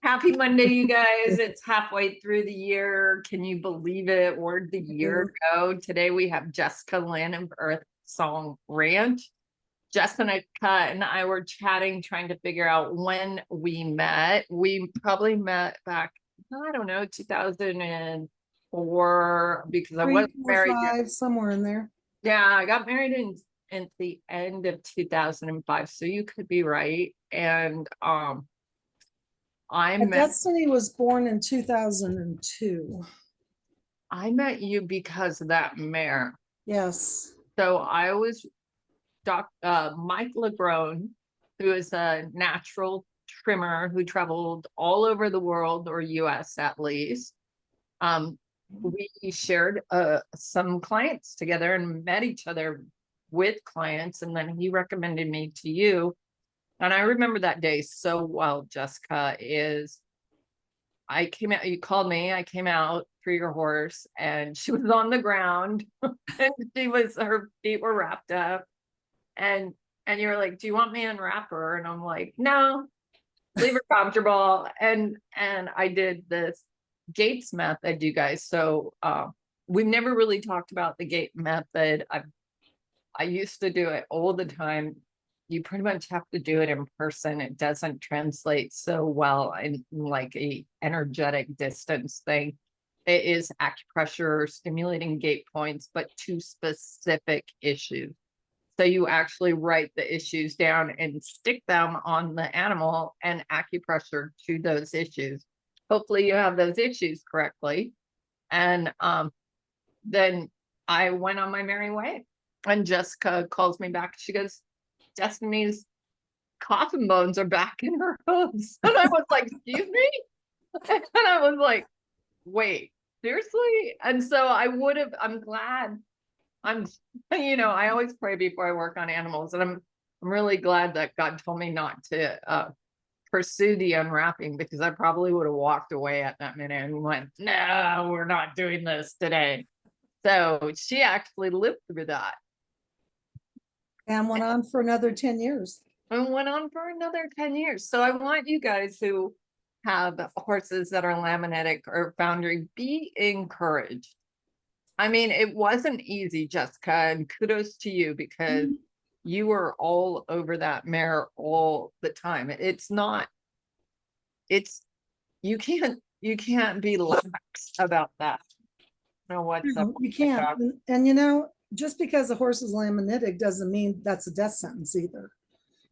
Happy Monday, you guys. It's halfway through the year. Can you believe it? Where'd the year go? Today we have Jessica, Lynn, and Earth Song Ranch. Jessica and I were chatting, trying to figure out when we met. We probably met back, I don't know, 2004, because I wasn't married yet. 5, somewhere in there. Yeah, I got married in the end of 2005, so you could be right. And Destiny was born in 2002. I met you because of that mare. Yes. So I was Mike LeGrone, who is a natural trimmer who traveled all over the world, or US at least. We shared some clients together and met each other with clients, and then he recommended me to you. And I remember that day so well, Jessica. I came out, you called me, I came out for your horse, and she was on the ground and her feet were wrapped up. And you were like, do you want me to unwrap her? And I'm like, no, leave her comfortable. And I did this Gates method, you guys. So we've never really talked about the gait method. I used to do it all the time. You pretty much have to do it in person. It doesn't translate so well in like a energetic distance thing. It is acupressure, stimulating gate points, but to specific issues. So you actually write the issues down and stick them on the animal and acupressure to those issues. Hopefully you have those issues correctly. And then I went on my merry way. And Jessica calls me back. She goes, Destiny's coffin bones are back in her hooves. And I was like, excuse me? And I was like, wait, seriously? And so I'm glad. I always pray before I work on animals. And I'm really glad that God told me not to pursue the unwrapping, because I probably would have walked away at that minute and went, no, we're not doing this today. So she actually lived through that. And went on for another 10 years. And went on for another 10 years. So I want you guys who have horses that are laminitic or foundry, be encouraged. I mean, it wasn't easy, Jessica, and kudos to you, because you were all over that mare all the time. You can't be lax about that. No, what's up? You can't. And just because a horse is laminitic doesn't mean that's a death sentence either.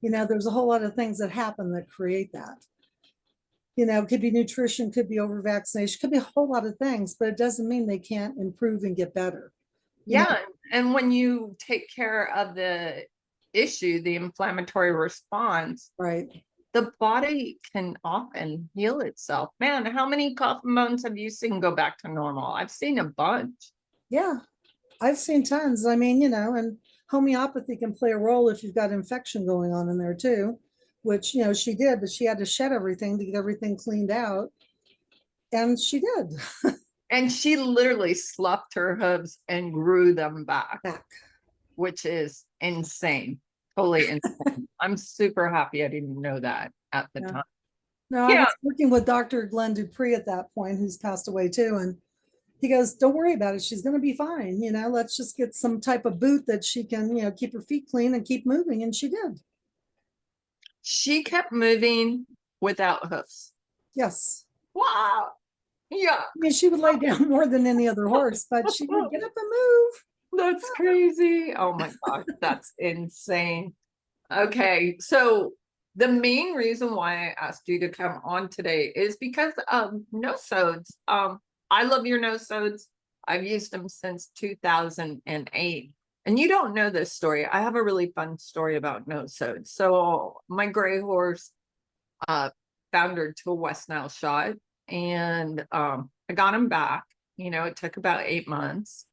There's a whole lot of things that happen that create that. It could be nutrition, could be over vaccination, could be a whole lot of things, but it doesn't mean they can't improve and get better. Yeah. And when you take care of the issue, the inflammatory response, right, the body can often heal itself. Man, how many coffin bones have you seen go back to normal? I've seen a bunch. Yeah, I've seen tons. I mean, and homeopathy can play a role if you've got infection going on in there too, which, she did, but she had to shed everything to get everything cleaned out. And she did. And she literally sloughed her hooves and grew them back. Which is insane. Totally insane. I'm super happy I didn't know that at the time. No, I was working with Dr. Glenn Dupree at that point, who's passed away too. And he goes, don't worry about it. She's going to be fine. Let's just get some type of boot that she can, keep her feet clean and keep moving. And she did. She kept moving without hoofs. Yes. Wow. Yeah. I mean, she would lay down more than any other horse, but she would get up and move. That's crazy. Oh my gosh, that's insane. Okay, so the main reason why I asked you to come on today is because of Nosodes. I love your Nosodes. I've used them since 2008. And you don't know this story. I have a really fun story about Nosodes. So my gray horse foundered to a West Nile shot, and I got him back. It took about 8 months,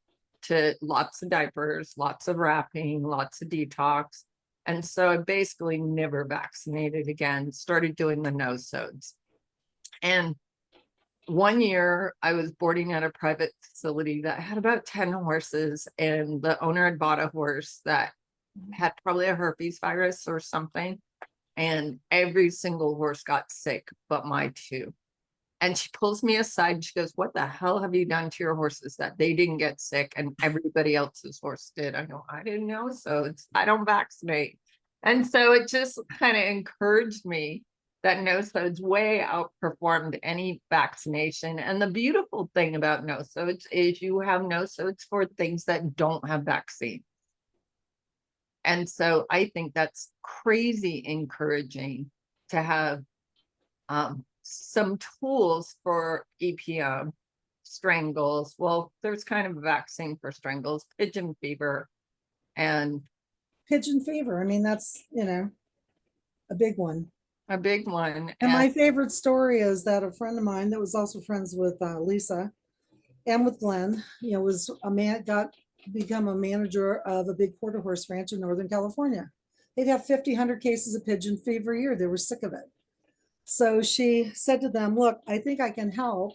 to lots of diapers, lots of wrapping, lots of detox. And so I basically never vaccinated again, started doing the Nosodes. And one year I was boarding at a private facility that had about 10 horses, and the owner had bought a horse that had probably a herpes virus or something. and every single horse got sick but my two. And she pulls me aside and she goes, "What the hell have you done to your horses that they didn't get sick and everybody else's horse did?" I go, "I didn't know. So I don't vaccinate." And so it just kind of encouraged me that Nosodes way outperformed any vaccination. And the beautiful thing about Nosodes is you have Nosodes for things that don't have vaccine. And so I think that's crazy encouraging to have some tools for EPM, strangles. Well, there's kind of a vaccine for strangles, pigeon fever, and Pigeon fever. I mean, that's, a big one. a big one. And And my favorite story is that a friend of mine that was also friends with Lisa and with Glenn, was a man, become a manager of a big quarter horse ranch in Northern California. They'd have 50, 100 cases of pigeon fever a year. They were sick of it. So she said to them, "Look, I think I can help."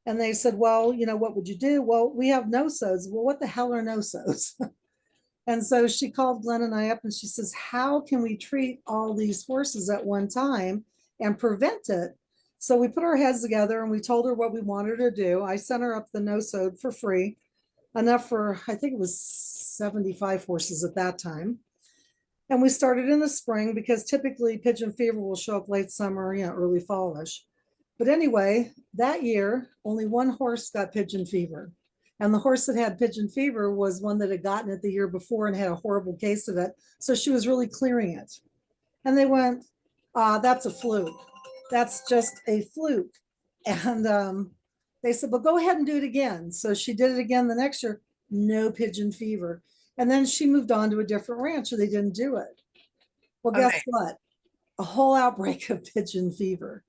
And they said, "Well, what would you do?" "Well, we have nosodes." "Well, what the hell are nosodes?" And so she called Glenn and I up and she says, "How can we treat all these horses at one time and prevent it?" So we put our heads together and we told her what we wanted her to do. I sent her up the nosode for free, enough for, I think it was 75 horses at that time. And we started in the spring because typically pigeon fever will show up late summer, early fallish. But anyway, that year, only one horse got pigeon fever. And the horse that had pigeon fever was one that had gotten it the year before and had a horrible case of it. So she was really clearing it. And they went, "That's a fluke. That's just a fluke." And they said, "Well, go ahead and do it again." So she did it again the next year, no pigeon fever. And then she moved on to a different ranch, or they didn't do it. Well, guess okay, what? A whole outbreak of pigeon fever.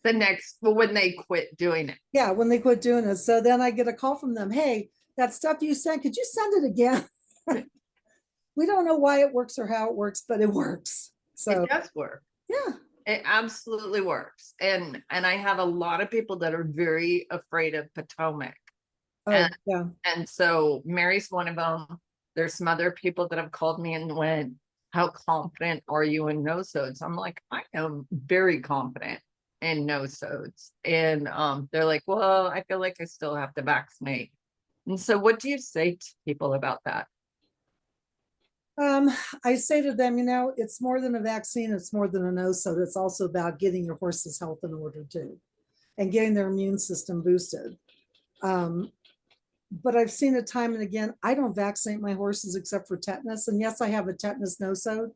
when they quit doing it. Yeah, when they quit doing it. So then I get a call from them. "Hey, that stuff you sent, could you send it again?" We don't know why it works or how it works, but it works. It So does work. yeah. It absolutely works. And I have a lot of people that are very afraid of Potomac. Oh And yeah. and so Mary's one of them. There's some other people that have called me and went, "How confident are you in nosodes?" I'm like, "I am very confident in nosodes." And they're like, "Well, I feel like I still have to vaccinate." And so what do you say to people about that? Um, I say to them, it's more than a vaccine, it's more than a nosode. It's also about getting your horse's health in order too, and getting their immune system boosted. Um, but I've seen it time and again. I don't vaccinate my horses except for tetanus. And yes, I have a tetanus nosode,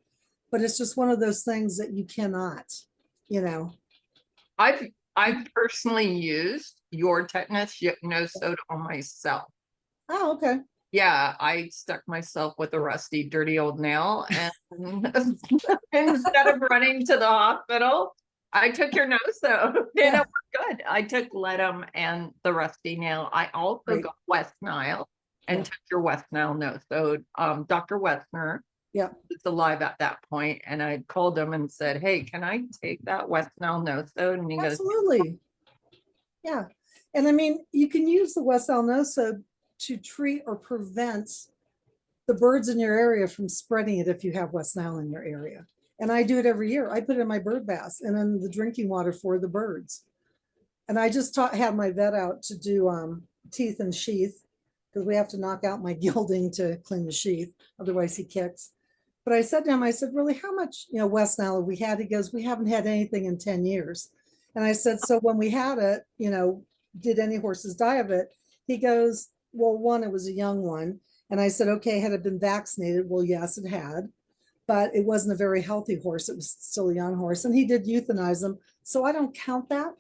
but it's just one of those things that you cannot, you know. I've personally used your tetanus nosode on myself. Oh, okay. Yeah, I stuck myself with a rusty, dirty old nail, and instead of running to the hospital, I took your nose though. And it Yeah, was good. I took Ledum and the rusty nail. I also great. got West Nile Yeah, and took your West Nile nose. So Dr. Westner yeah, was alive at that point, and I called him and said, "Hey, can I take that West Nile nose?" And he goes, absolutely. Yeah. And I mean, you can use the West Nile nosode to treat or prevent the birds in your area from spreading it if you have West Nile in your area. And I do it every year. I put it in my bird baths and in the drinking water for the birds. And I just had my vet out to do teeth and sheath because we have to knock out my gilding to clean the sheath. Otherwise he kicks. But I said to him, I said, "Really, how much, West Nile have we had?" He goes, "We haven't had anything in 10 years. And I said, "So when we had it, did any horses die of it?" He goes, "Well, one, it was a young one." And I said, "Okay, had it been vaccinated?" "Well, yes, it had, but it wasn't a very healthy horse. It was still a young horse. And he did euthanize them. So I don't count that.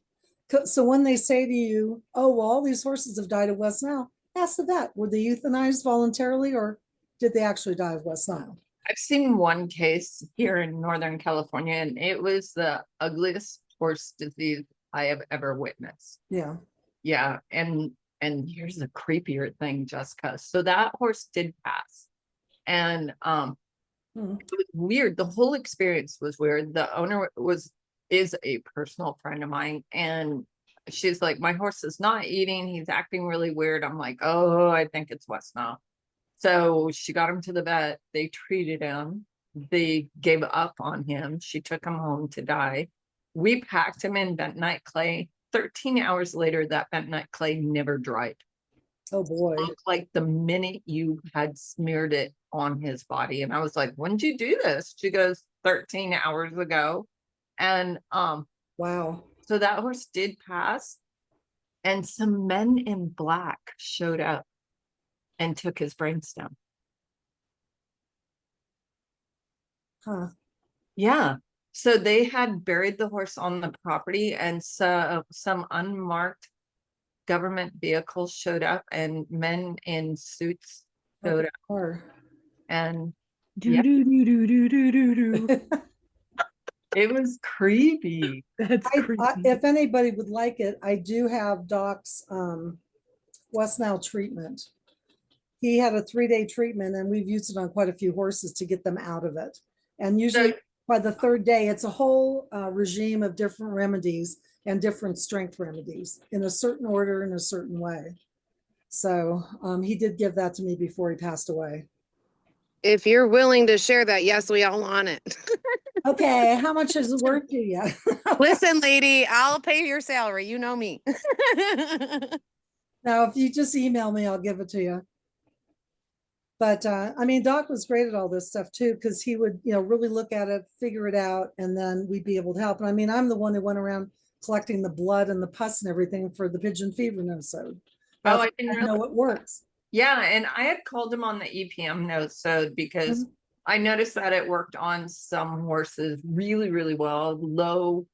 So when they say to you, "Oh, well, all these horses have died of West Nile," ask the vet, were they euthanized voluntarily or did they actually die of West Nile? I've seen one case here in Northern California, and it was the ugliest horse disease I have ever witnessed. Yeah. Yeah, and here's a creepier thing, Jessica. So that horse did pass, and Hmm. it was weird. The whole experience was weird. The owner is a personal friend of mine, and she's like, "My horse is not eating. He's acting really weird." I'm like, "Oh, I think it's West Nile." So she got him to the vet. They treated him. they gave up on him. She took him home to die. We packed him in bentonite clay. 13 hours later, that bentonite clay never dried. Oh boy. Looked like the minute you had smeared it on his body. And I was like, when did you do this? She goes, 13 hours ago. And Wow. so that horse did pass. And some men in black showed up and took his brainstem. Huh. Yeah. So they had buried the horse on the property, and so some unmarked government vehicles showed up, and men in suits showed up. Or And Do yeah, do do do do do do do. it was creepy. That's creepy. if anybody would like it, I do have Doc's West Nile treatment. He had a 3-day treatment, and we've used it on quite a few horses to get them out of it. And usually by the 3rd day, it's a whole regime of different remedies and different strength remedies in a certain order, in a certain way. So he did give that to me before he passed away. If you're willing to share that, yes, we all want it. Okay, how much is it worth to you? Listen, lady, I'll pay your salary. You know me. Now, if you just email me, I'll give it to you. But I mean, Doc was great at all this stuff too, because he would, really look at it, figure it out, and then we'd be able to help. And I mean, I'm the one who went around collecting the blood and the pus and everything for the pigeon fever nosode. Oh, That's I didn't how I know it works. Yeah, and I had called him on the EPM nosode because I noticed that it worked on some horses really, really well. Low,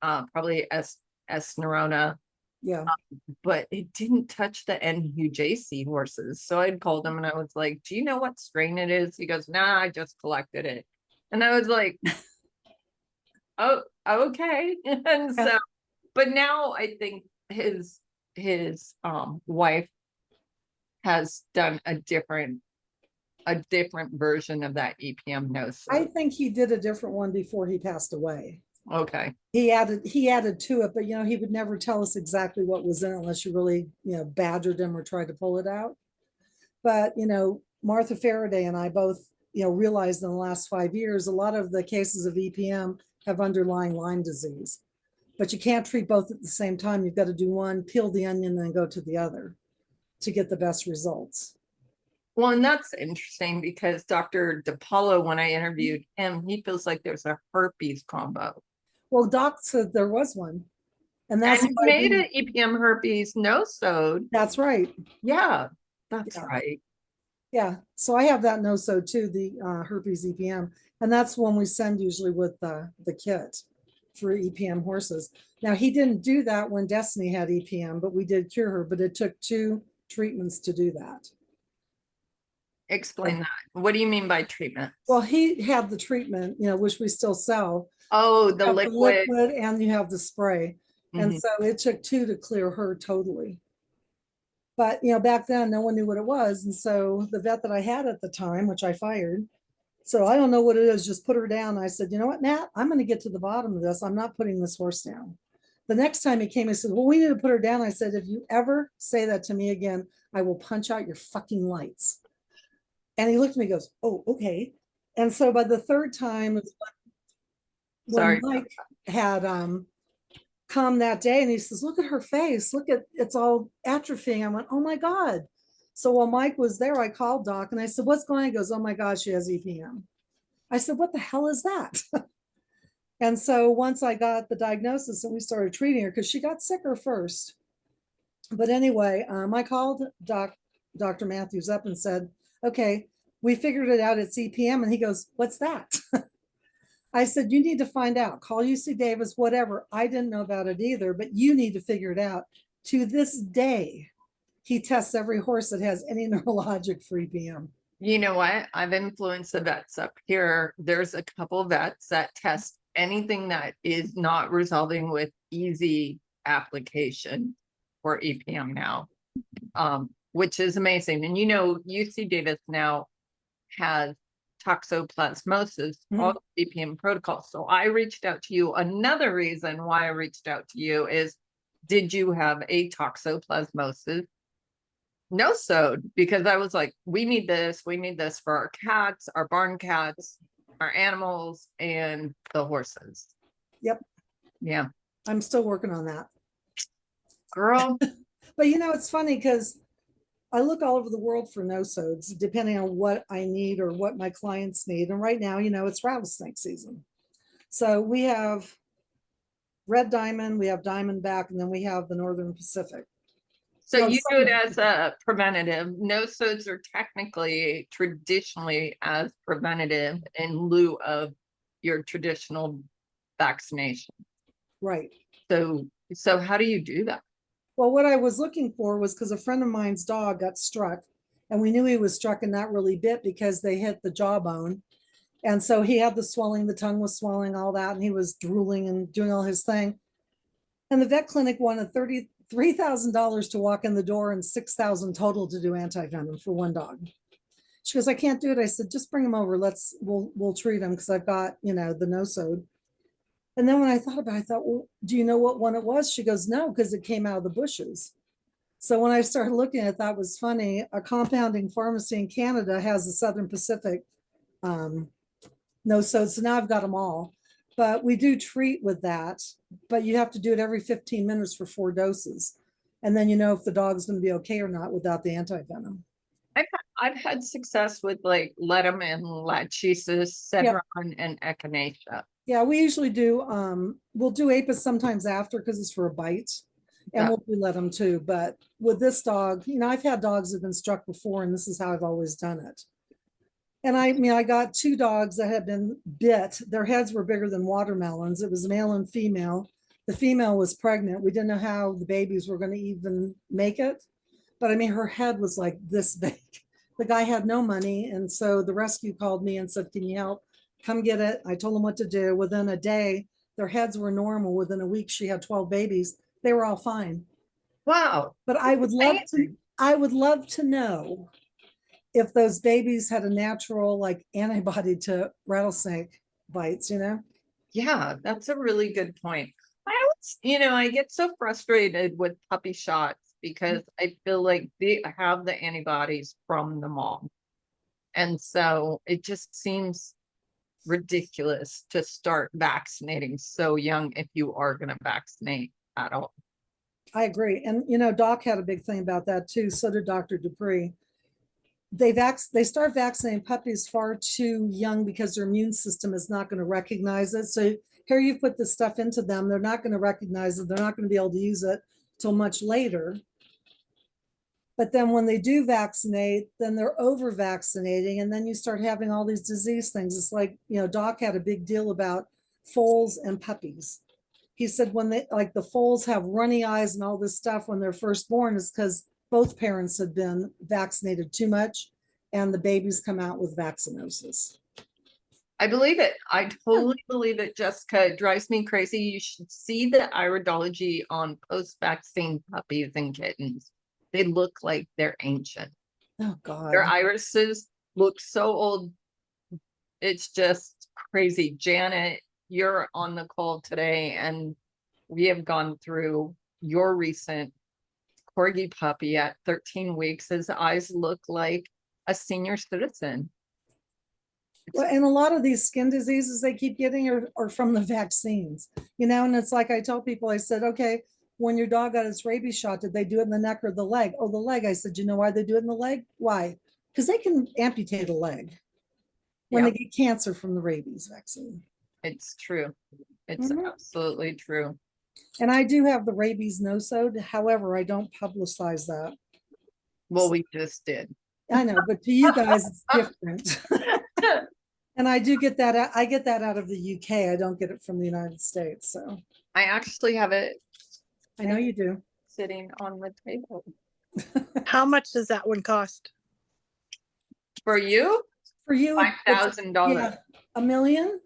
probably S Neurona, Yeah. but it didn't touch the NUJC horses. So I'd called him and I was like, do you know what strain it is? He goes, nah, I just collected it. And I was like, oh, okay. And so, but now I think his wife has done a different version of that EPM nosode. I think he did a different one before he passed away. Okay. He added to it, but he would never tell us exactly what was in it unless you really, badgered him or tried to pull it out. But, Martha Faraday and I both, realized in the last 5 years, a lot of the cases of EPM have underlying Lyme disease. But you can't treat both at the same time. You've got to do one, peel the onion, then go to the other to get the best results. Well, and that's interesting because Dr. DePaulo, when I interviewed him, he feels like there's a herpes combo. Well, Doc said there was one. And that's and he made an EPM herpes nosode. That's right. Yeah, that's right. Yeah. So I have that nosode too, the herpes EPM. And that's one we send usually with the kit for EPM horses. Now, he didn't do that when Destiny had EPM, but we did cure her. But it took 2 treatments to do that. Explain that. What do you mean by treatment? Well, he had the treatment, which we still sell. Oh, the liquid. And you have the spray. And so it took 2 to clear her totally. But, back then, no one knew what it was. And so the vet that I had at the time, which I fired, so I don't know what it is, just put her down. I said, you know what, Nat, I'm going to get to the bottom of this. I'm not putting this horse down. The next time he came, he said, well, we need to put her down. I said, if you ever say that to me again, I will punch out your fucking lights. And he looked at me and goes, oh, okay. And so by the 3rd time, when Mike had come that day, and he says, look at her face. Look at, it's all atrophying. I went, oh my God. So while Mike was there, I called Doc and I said, what's going on? He goes, oh my God, she has EPM. I said, what the hell is that? And so once I got the diagnosis and we started treating her, because she got sicker first. But anyway, I called Dr. Matthews up and said, okay, we figured it out. It's EPM. And he goes, what's that? I said, you need to find out. Call UC Davis, whatever. I didn't know about it either, but you need to figure it out. To this day, he tests every horse that has any neurologic for EPM. You know what? I've influenced the vets up here. There's a couple vets that test anything that is not resolving with easy application for EPM now, which is amazing. And UC Davis now has toxoplasmosis, all the EPM protocols. So I reached out to you. Another reason why I reached out to you is, did you have a toxoplasmosis nosode? Because I was like, we need this for our cats, our barn cats. our animals and the horses. Yep. Yeah, I'm still working on that. girl. But it's funny because I look all over the world for nosodes, depending on what I need or what my clients need. And right now, it's rattlesnake season. So we have red diamond, we have diamondback, and then we have the Northern Pacific. So Well, you some do of it them- as a preventative. Nosodes are technically traditionally as preventative in lieu of your traditional vaccination. Right. So how do you do that? Well, what I was looking for was because a friend of mine's dog got struck, and we knew he was struck and not really bit because they hit the jawbone. And so he had the swelling, the tongue was swelling, all that, and he was drooling and doing all his thing. And the vet clinic wanted $33,000 to walk in the door and $6,000 total to do anti-venom for one dog. She goes, I can't do it. I said, just bring him over. We'll treat him because I've got, the nosode. And then when I thought about it, I thought, well, do you know what one it was? She goes, no, because it came out of the bushes. So when I started looking, I thought it was funny. A compounding pharmacy in Canada has a Southern Pacific nosodes. So now I've got them all. But we do treat with that, but you have to do it every 15 minutes for 4 doses. And then if the dog's going to be okay or not without the anti-venom. I've had success with like Lettman, Lachesis, Cedron, and Echinacea. Yeah, we usually do. We'll do apis sometimes after because it's for a bite, and Yeah. we'll let them too. But with this dog, I've had dogs that have been struck before, and this is how I've always done it. And I got 2 dogs that had been bit. Their heads were bigger than watermelons. It was male and female. The female was pregnant. We didn't know how the babies were going to even make it. But her head was like this big. The guy had no money. And so the rescue called me and said, can you help? Come get it. I told them what to do. Within a day, their heads were normal. Within a week, she had 12 babies. They were all fine. Wow. But I would love to know if those babies had a natural antibody to rattlesnake bites. Yeah, that's a really good point. I get so frustrated with puppy shots because I feel like they have the antibodies from the mom. And so it just seems ridiculous to start vaccinating so young if you are going to vaccinate at all. I agree. And Doc had a big thing about that too. So did Dr. Dupree. They start vaccinating puppies far too young because their immune system is not going to recognize it. So here you put this stuff into them, they're not going to recognize it. They're not going to be able to use it till much later. But then when they do vaccinate, then they're over vaccinating. And then you start having all these disease things. It's like, Doc had a big deal about foals and puppies. He said when the foals have runny eyes and all this stuff when they're first born is because both parents had been vaccinated too much and the babies come out with vaccinosis. I believe it. I totally believe it, Jessica. It drives me crazy. You should see the iridology on post-vaccine puppies and kittens. They look like they're ancient. Oh God. Their irises look so old. It's just crazy. Janet, you're on the call today, and we have gone through your recent corgi puppy at 13 weeks. His eyes look like a senior citizen. Well, and a lot of these skin diseases they keep getting are from the vaccines, and it's like I tell people, I said, okay, when your dog got its rabies shot, did they do it in the neck or the leg? Oh, the leg. I said, you know why they do it in the leg? Why? Because they can amputate a leg when they get cancer from the rabies vaccine. It's true. It's absolutely true. And I do have the rabies nosode. However, I don't publicize that. Well, we just did. I know, but to you guys, it's different. And I do get that. I get that out of the UK. I don't get it from the United States. So I actually have it I know you do. sitting on the table. How much does that one cost? For you, For you, $5,000. yeah, $1 million.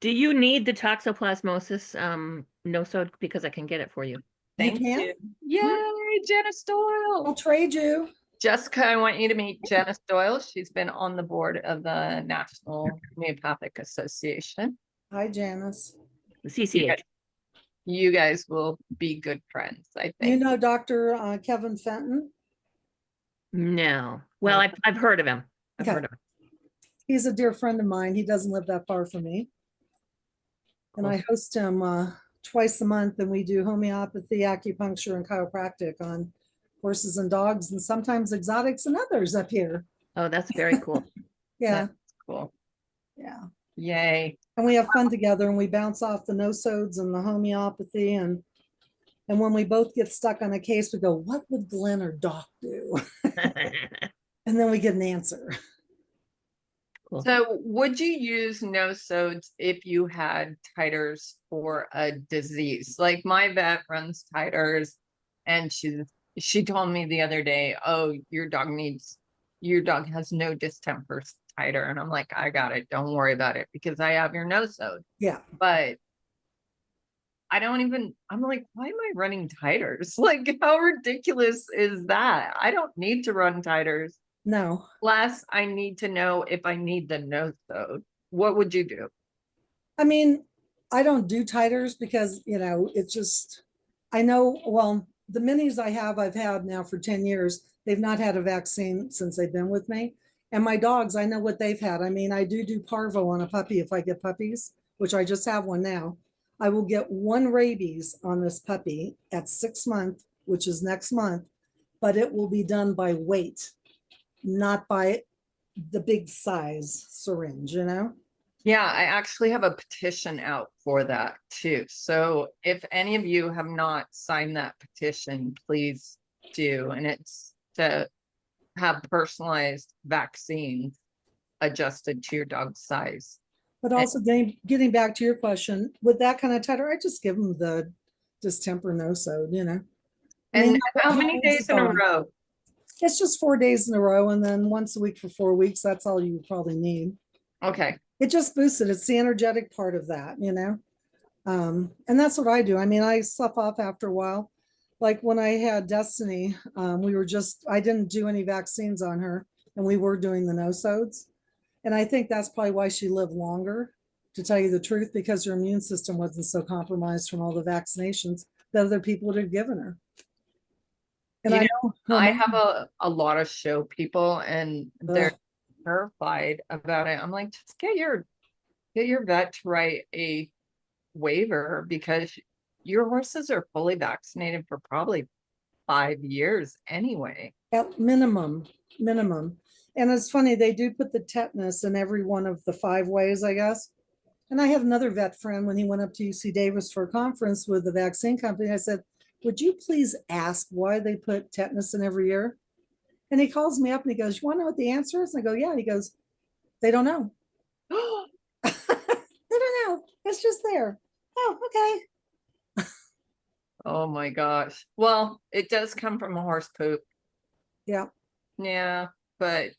Do you need the toxoplasmosis nosode? Because I can get it for you. Thank can? you. Yay, Janice I'll Doyle. trade you. Jessica, I want you to meet Janice Doyle. She's been on the board of the National Homeopathic Association. Hi, Janice. The CCH. You guys will be good friends, I You think. know Dr. Kevin Fenton? No. Well, I've heard of him. I've Okay. heard of him. He's a dear friend of mine. He doesn't live that far from me. And I host him twice a month, and we do homeopathy, acupuncture, and chiropractic on horses and dogs, and sometimes exotics and others up here. Oh, that's very cool. Yeah, That's cool. yeah. Yay. And we have fun together, and we bounce off the nosodes and the homeopathy, and when we both get stuck on a case, we go, "What would Glenn or Doc do?" And then we get an answer. Cool. So would you use Nosodes if you had titers for a disease? Like my vet runs titers, and she told me the other day, oh, your dog has no distemper titer. And I'm like, I got it. Don't worry about it because I have your Nosode. Yeah. But I'm like, why am I running titers? Like, how ridiculous is that? I don't need to run titers. No. Last, I need to know if I need the Nosode. What would you do? I mean, I don't do titers because, it's just, I know, well, the minis I've had now for 10 years, they've not had a vaccine since they've been with me. And my dogs, I know what they've had. I mean, I do parvo on a puppy if I get puppies, which I just have one now. I will get one rabies on this puppy at 6 months, which is next month, but it will be done by weight, not by the big size syringe, Yeah, I actually have a petition out for that too. So if any of you have not signed that petition, please do. And it's to have personalized vaccines adjusted to your dog's size. But also getting back to your question, with that kind of titer, I just give them the distemper nosode, I And mean, how many days in a row? It's just 4 days in a row, and then once a week for 4 weeks. That's all you probably need. Okay. It just boosts it. It's the energetic part of that, and that's what I do. I mean, I slough off after a while. Like when I had Destiny, I didn't do any vaccines on her, and we were doing the nosodes. And I think that's probably why she lived longer, to tell you the truth, because her immune system wasn't so compromised from all the vaccinations that other people had given her. And You I know, know I have a lot of show people and they're Ugh. terrified about it. I'm like, just get your vet to write a waiver because your horses are fully vaccinated for probably 5 years anyway. At minimum. And it's funny, they do put the tetanus in every one of the 5 ways, I guess. And I had another vet friend when he went up to UC Davis for a conference with the vaccine company. I said, would you please ask why they put tetanus in every year? And he calls me up and he goes, you want to know what the answer is? And I go, yeah. And he goes, they don't know. They don't know. It's just there. Oh, okay. Oh my gosh. Well, it does come from a horse poop. Yeah. Yeah, but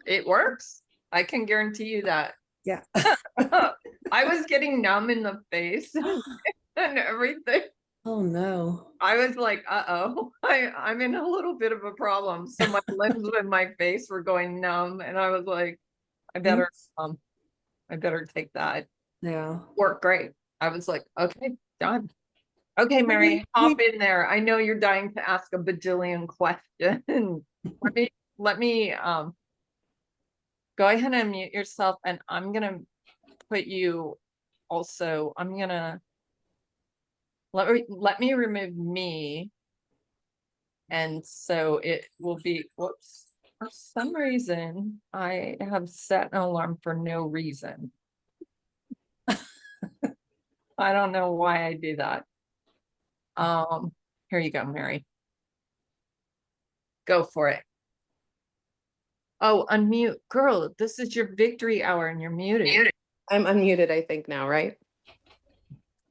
it works. I can guarantee you that. Yeah. I was getting numb in the face and everything. Oh no. I was like, uh-oh, I'm in a little bit of a problem. So my limbs and my face were going numb, and I was like, I better take that. Yeah. Worked great. I was like, okay, done. Okay, Mary, hop in there. I know you're dying to ask a bajillion questions. let me go ahead and mute yourself, and I'm gonna put you also, I'm gonna let me remove me. And so it will be, whoops, for some reason, I have set an alarm for no reason. I don't know why I do that. Here you go, Mary. Go for it. Oh, unmute. Girl, this is your victory hour and you're muted. I'm unmuted, I think now, right?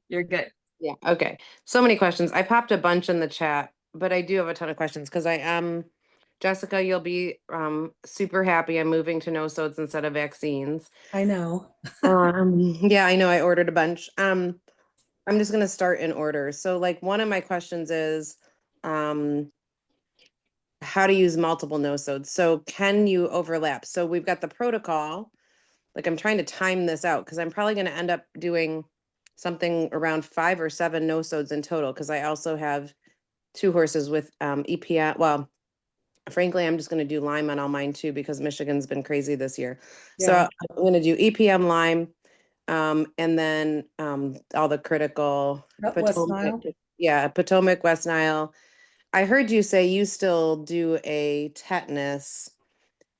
You're good. Yeah, okay. So many questions. I popped a bunch in the chat, but I do have a ton of questions because I am, Jessica, you'll be super happy I'm moving to Nosodes instead of vaccines. I know. Yeah, I know I ordered a bunch. I'm just gonna start in order. So like one of my questions is how to use multiple nosodes. So can you overlap? So we've got the protocol. Like I'm trying to time this out because I'm probably going to end up doing something around 5 or 7 nosodes in total because I also have 2 horses with EPI, well, frankly, I'm just gonna do lime on all mine too, because Michigan's been crazy this year. So Yeah. I'm gonna do EPM lime, and then, all the critical. West Potomac, Nile. yeah, Potomac, West Nile. I heard you say you still do a tetanus.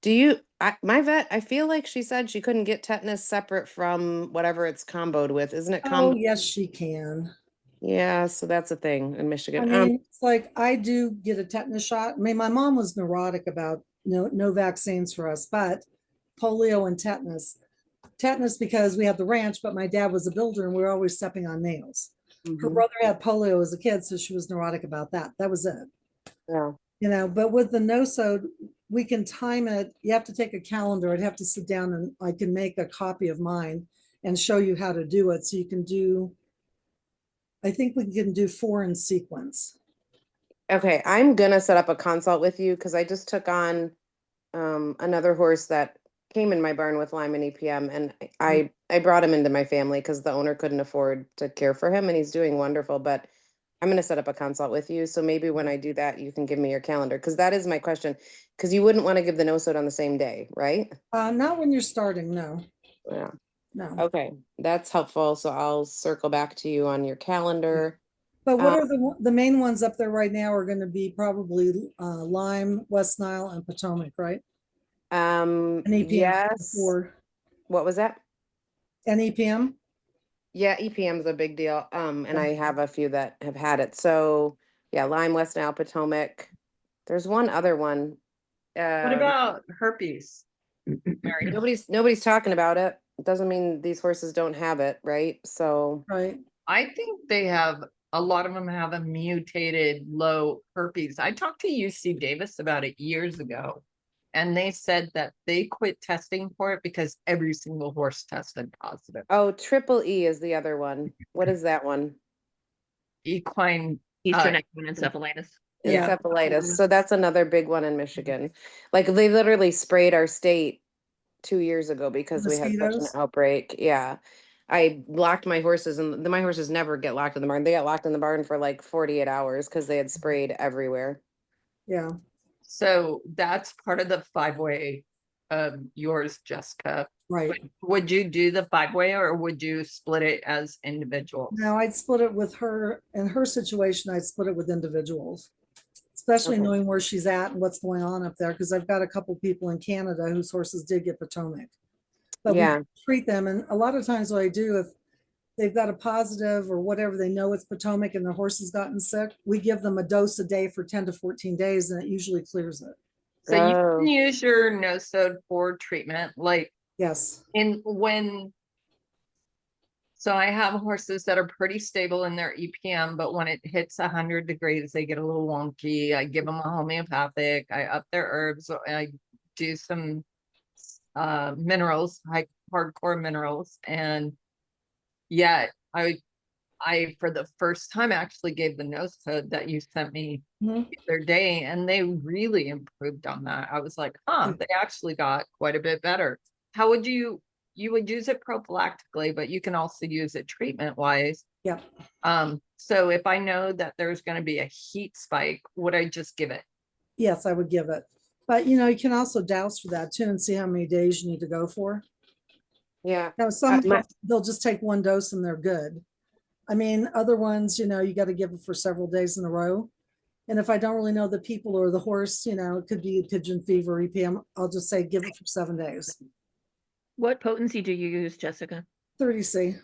Do you, my vet, I feel like she said she couldn't get tetanus separate from whatever it's comboed with, isn't it? Oh, yes, she can. Yeah, so that's a thing in I Michigan. mean, it's like I do get a tetanus shot. I mean, my mom was neurotic about no vaccines for us, but polio and tetanus. Tetanus because we had the ranch, but my dad was a builder and we were always stepping on nails. Her Mhm. brother had polio as a kid, so she was neurotic about that. That was it. Yeah. But with the nosode, we can time it. You have to take a calendar. I'd have to sit down and I can make a copy of mine and show you how to do it. So you can do, I think we can do 4 in sequence. Okay, I'm gonna set up a consult with you because I just took on another horse that came in my barn with Lyme and EPM, and I brought him into my family because the owner couldn't afford to care for him, and he's doing wonderful. But I'm gonna set up a consult with you, so maybe when I do that, you can give me your calendar, because that is my question. Because you wouldn't want to give the nosode on the same day, right? Not when you're starting, no, Yeah. no. Okay, that's helpful. So I'll circle back to you on your calendar. But what Um, are the main ones up there right now are going to be probably Lyme, West Nile, and Potomac, right? And EPM yes. for What was that? and EPM. Yeah, EPM is a big deal. And Yeah. I have a few that have had it. So yeah, Lyme, West Nile, Potomac. There's one other one. What about herpes? Mary? Nobody's talking about it. It doesn't mean these horses don't have it, right? So Right. I think they have, a lot of them have a mutated low herpes. I talked to UC Davis about it years ago. And they said that they quit testing for it because every single horse tested positive. oh, triple E is the other one. What is that one? Equine, Eastern equine encephalitis. Yeah. Encephalitis. So that's another big one in Michigan. Like they literally sprayed our state 2 years ago because we had such an Mosquitoes. outbreak. Yeah. I locked my horses, and my horses never get locked in the barn. They got locked in the barn for like 48 hours because they had sprayed everywhere. Yeah. So that's part of the 5-way, yours, Jessica. Right. Would you do the 5-way or would you split it as individuals? Now I'd split it with her in her situation. I'd split it with individuals, especially Okay. knowing where she's at and what's going on up there. Because I've got a couple people in Canada whose horses did get Potomac, but Yeah. we treat them. And a lot of times, what I do, if they've got a positive or whatever, they know it's Potomac and their horse has gotten sick, we give them a dose a day for 10 to 14 days, and it usually clears it. So you Oh. can use your nosode for treatment, like Yes. so I have horses that are pretty stable in their EPM, but when it hits 100 degrees, they get a little wonky. I give them a homeopathic, I up their herbs, I do some minerals, hardcore minerals. And yeah, I for the first time actually gave the nosode that you sent me Mhm. the other day, and they really improved on that. I was like, huh, Good. they actually got quite a bit better. How would you would use it prophylactically, but you can also use it treatment wise. Yep. So if I know that there's going to be a heat spike, would I just give it? Yes, I would give it. But you can also douse for that too and see how many days you need to go for. Yeah. Now, some my- they'll just take one dose and they're good. I mean, other ones, you got to give it for several days in a row. And if I don't really know the people or the horse, it could be pigeon fever, EPM, I'll just say give it for 7 days. What potency do you use, Jessica? 30C.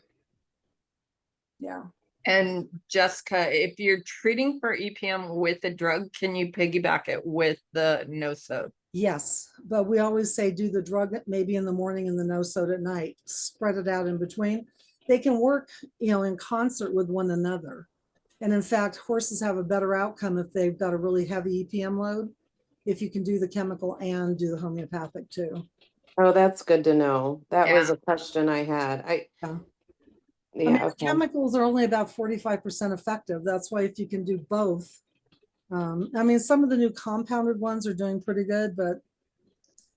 Yeah. And Jessica, if you're treating for EPM with the drug, can you piggyback it with the nosode? Yes, but we always say do the drug maybe in the morning and the nosode at night. Spread it out in between. They can work, in concert with one another. And in fact, horses have a better outcome if they've got a really heavy EPM load, if you can do the chemical and do the homeopathic too. Oh, that's good to know. That was Yeah. a question I had. Yeah. Yeah, I mean, okay. chemicals are only about 45% effective. That's why if you can do both. I mean, some of the new compounded ones are doing pretty good, but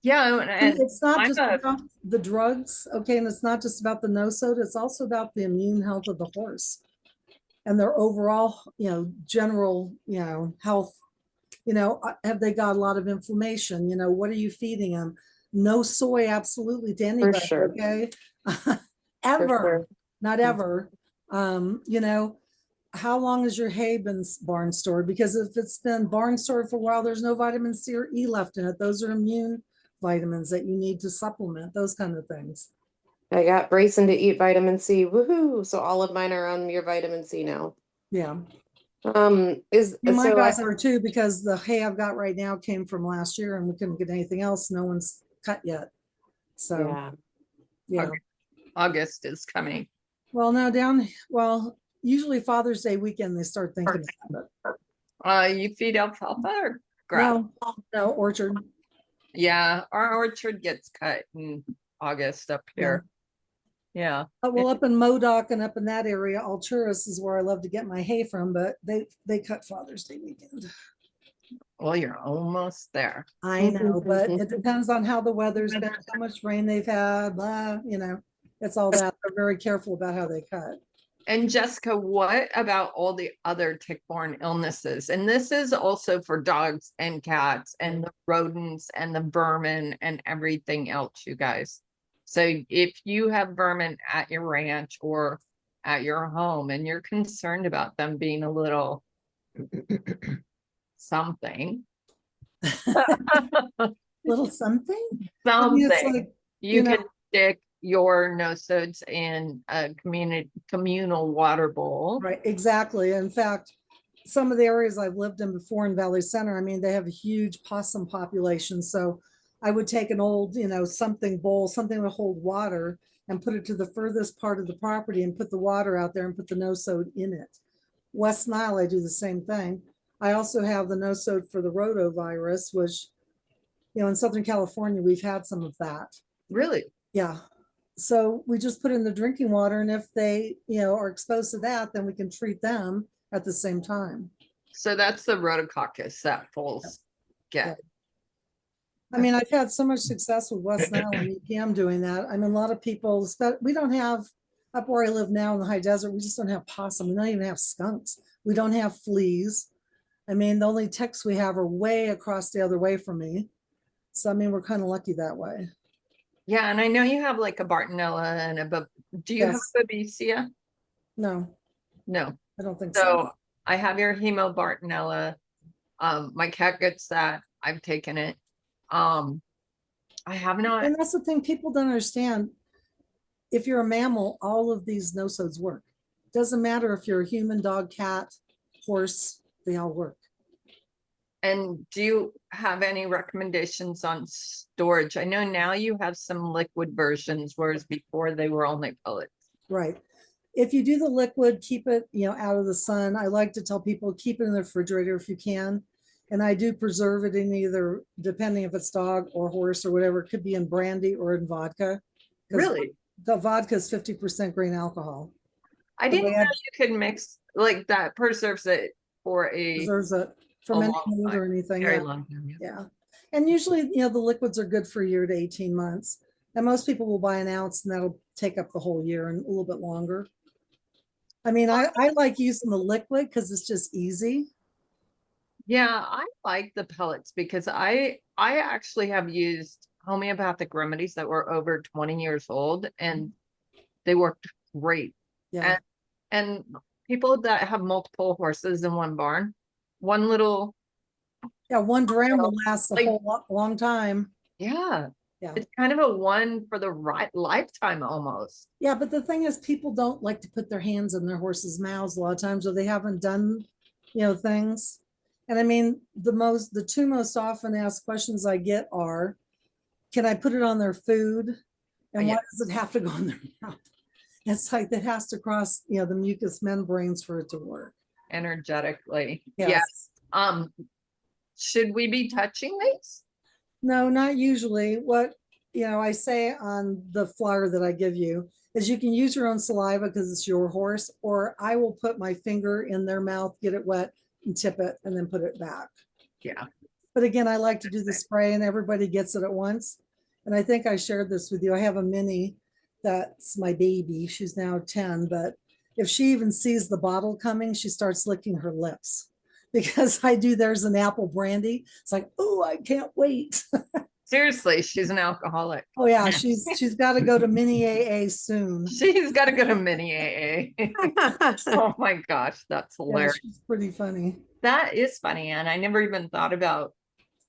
Yeah, and it's not I'm just a- about the drugs, okay? And it's not just about the nosode, it's also about the immune health of the horse and their overall, general, health You know, have they got a lot of inflammation? You know, what are you feeding them? No soy, absolutely, to anybody, sure. okay? For Ever, sure. not ever. You know, how long has your hay been barn stored? Because if it's been barn stored for a while, there's no vitamin C or E left in it. Those are immune vitamins that you need to supplement, those kind of things. I got Brayson to eat vitamin C. Woohoo! So all of mine are on your vitamin C now. Yeah. Is And my so guys are too, because the hay I've got right now came from last year and we couldn't get anything else. No one's cut yet. So, yeah. yeah. Okay. August is coming. Well, well, usually Father's Day weekend, they start thinking about it. You feed alfalfa or grass? No, orchard. Yeah, our orchard gets cut in August up here. Yeah. Well, up in Modoc and up in that area, Alturas is where I love to get my hay from, but they cut Father's Day weekend. Well, you're almost there. I know, but it depends on how the weather's been, how much rain they've had, blah, you know, it's all that. They're very careful about how they cut. And Jessica, what about all the other tick-borne illnesses? And this is also for dogs and cats and the rodents and the vermin and everything else, you guys. So if you have vermin at your ranch or at your home and you're concerned about them being a little something, Little something? something, It's like, you you know- can stick your nosodes in a communal water bowl. right, exactly. In fact, some of the areas I've lived in before in Valley Center, I mean, they have a huge possum population. So I would take an old, you know, something bowl, something to hold water and put it to the furthest part of the property and put the water out there and put the nosode in it. West Nile, I do the same thing. I also have the nosode for the rotavirus, which, you know, in Southern California, we've had some of that. Really? Yeah. So we just put in the drinking water, and if they, you know, are exposed to that, then we can treat them at the same time. So that's the rotococcus that foals get. I mean, I've had so much success with West Nile and EPM doing that. I mean, a lot of people, we don't have, up where I live now in the high desert, we just don't have possum. We don't even have skunks. We don't have fleas. I mean, the only ticks we have are way across the other way from me. So, I mean, we're kind of lucky that way. Yeah, and I know you have like a Bartonella and do you have Yes. a Babesia? No, No. I don't think so. So I have your hemo Bartonella. My cat gets that. I've taken it. I have not. And that's the thing people don't understand. If you're a mammal, all of these nosodes work. Doesn't matter if you're a human, dog, cat, horse, they all work. And do you have any recommendations on storage? I know now you have some liquid versions, whereas before they were only pellets. Right. If you do the liquid, keep it, you know, out of the sun. I like to tell people keep it in the refrigerator if you can. And I do preserve it in either, depending if it's dog or horse or whatever, it could be in brandy or in vodka. 'Cause Really? the vodka is 50% grain alcohol. I The didn't way know I- you could mix like that preserves it for a Preserves it from any long mold or time, anything. very Yeah. long time. Yeah. Yeah. And usually, you know, the liquids are good for a year to 18 months. And most people will buy an ounce and that'll take up the whole year and a little bit longer. I mean, I like using the liquid because it's just easy. Yeah, I like the pellets because I actually have used homeopathic remedies that were over 20 years old and they worked great. Yeah. And people that have multiple horses in one barn, one little, Yeah. One dram will last a Like- whole long time. yeah, Yeah. it's kind of a one for the right lifetime almost. Yeah. But the thing is, people don't like to put their hands in their horses' mouths a lot of times, or they haven't done, you know, things. And I mean, the two most often asked questions I get are, can I put it on their food? And Yeah. why does it have to go in their mouth? It's like that has to cross, you know, the mucous membranes for it to work. Energetically. Yes. Should we be touching these? No, not usually. What, you know, I say on the flyer that I give you is you can use your own saliva because it's your horse, or I will put my finger in their mouth, get it wet and tip it and then put it back. Yeah. But again, I like to do the spray and everybody gets it at once. And I think I shared this with you. I have a mini that's my baby. She's now 10, but if she even sees the bottle coming, she starts licking her lips because I do theirs in apple brandy. It's like, oh, I can't wait. Seriously, she's an alcoholic. Oh yeah, she's got to go to mini AA soon. She's got to go to mini AA. Oh my gosh, that's Yeah, hilarious. she's pretty funny. That is funny, and I never even thought about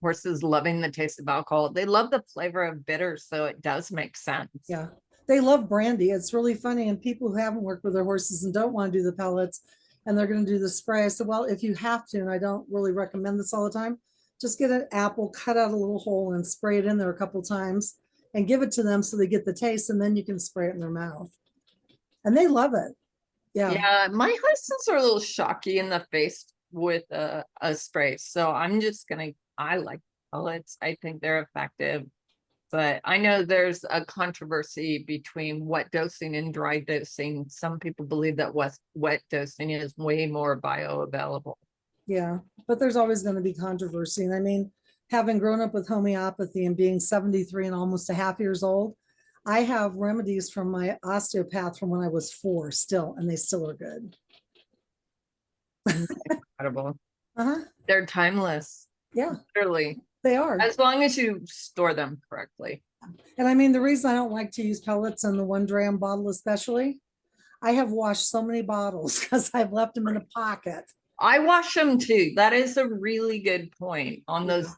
horses loving the taste of alcohol. They love the flavor of bitter, so it does make sense. Yeah, they love brandy. It's really funny. And people who haven't worked with their horses and don't want to do the pellets and they're going to do the spray, I said, well, if you have to, and I don't really recommend this all the time, just get an apple, cut out a little hole and spray it in there a couple times and give it to them so they get the taste, and then you can spray it in their mouth. And they love it. Yeah. Yeah, my horses are a little shocky in the face with a spray, so I'm just gonna. I like pellets. I think they're effective, but I know there's a controversy between wet dosing and dry dosing. Some people believe that wet dosing is way more bioavailable. Yeah, but there's always going to be controversy. And I mean, having grown up with homeopathy and being 73 and almost a half years old, I have remedies from my osteopath from when I was 4 still, and they still are good. Incredible. Uh-huh. They're timeless, Yeah, literally, they are. as long as you store them correctly. And I mean, the reason I don't like to use pellets in the 1 gram bottle, especially, I have washed so many bottles because I've left them in a pocket. I wash them too. That is a really good point on those.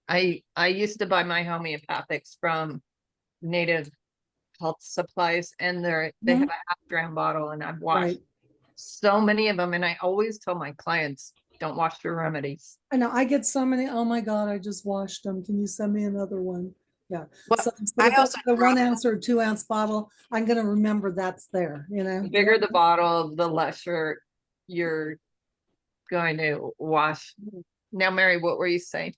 I used to buy my homeopathics from Native Health Supplies, and they have a half-gram bottle, and I've washed Right. so many of them. And I always tell my clients, don't wash your remedies. I know I get so many. Oh my God, I just washed them. Can you send me another one? Yeah. Well, So instead I of also the 1 dropped- ounce or 2 ounce bottle, I'm going to remember that's there, you know? The bigger the bottle, the less you're going to wash. Now, Mary, what were you saying?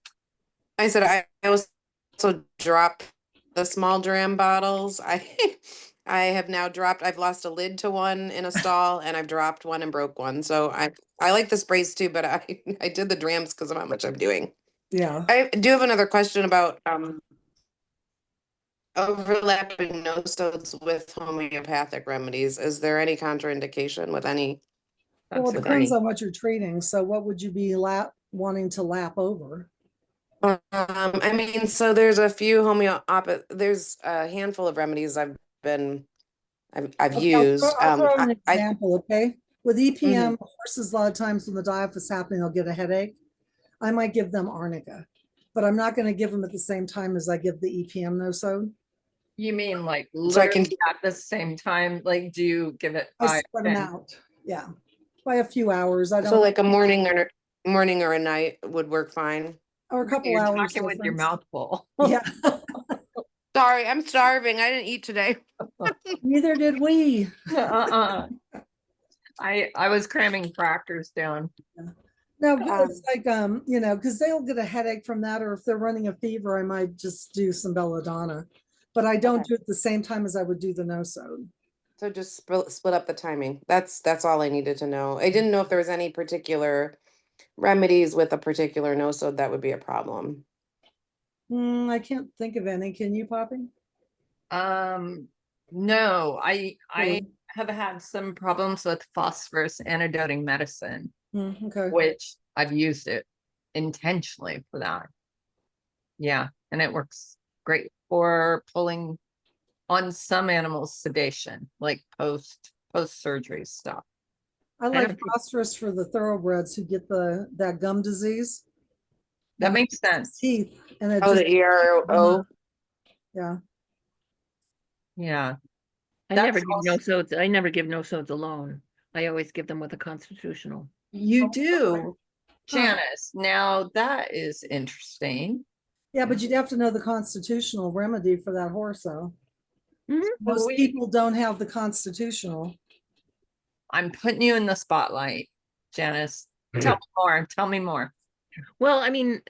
I said I also dropped the small dram bottles. I have now dropped. I've lost a lid to one in a stall, and I've dropped one and broke one. So I like the sprays too, but I did the drams because of how much I'm doing. Yeah. I do have another question about overlapping nosodes with homeopathic remedies. Is there any contraindication with any? Well, it with depends any? on what you're treating. So what would you be wanting to lap over? I mean, so there's a few there's a handful of remedies I've Okay, I'll used. throw an I example, okay? With EPM, horses, a lot of times when the die-off is happening, they'll get a headache. I might give them arnica, but I'm not going to give them at the same time as I give the EPM nosode. You mean like So I can- literally at the same time? Like, do you give it I 5, spread them 10? out. Yeah. By a few hours. I don't, so like a morning or a night would work fine. or a couple You're hours. talking with your difference. mouth full. Yeah. Sorry, I'm starving. I didn't eat today. Neither did we. I was cramming crackers down. No, but it's like, you know, because they'll get a headache from that, or if they're running a fever, I might just do some belladonna. But I don't do it the same time as I would do the nosode. So just split up the timing. That's all I needed to know. I didn't know if there was any particular remedies with a particular nosode that would be a problem. I can't think of any. Can you, Poppy? No, I Really? have had some problems with phosphorus antidoting medicine, Okay. which I've used it intentionally for that. Yeah, and it works great for pulling on some animals sedation, like post surgery stuff. I like don't- phosphorus for the thoroughbreds who get that gum disease. That And makes it's sense. teeth, and it Oh, just, the ERO. yeah. Yeah. I That's never give also- nosodes. I never give nosodes alone. I always give them with a constitutional. You do, Huh. Janice. Now that is interesting. Yeah, but you'd have to know the constitutional remedy for that horse, though. Mhm. Most we- people don't have the constitutional. I'm putting you in the spotlight, Janice. Tell me more. Tell me more. Well, I mean,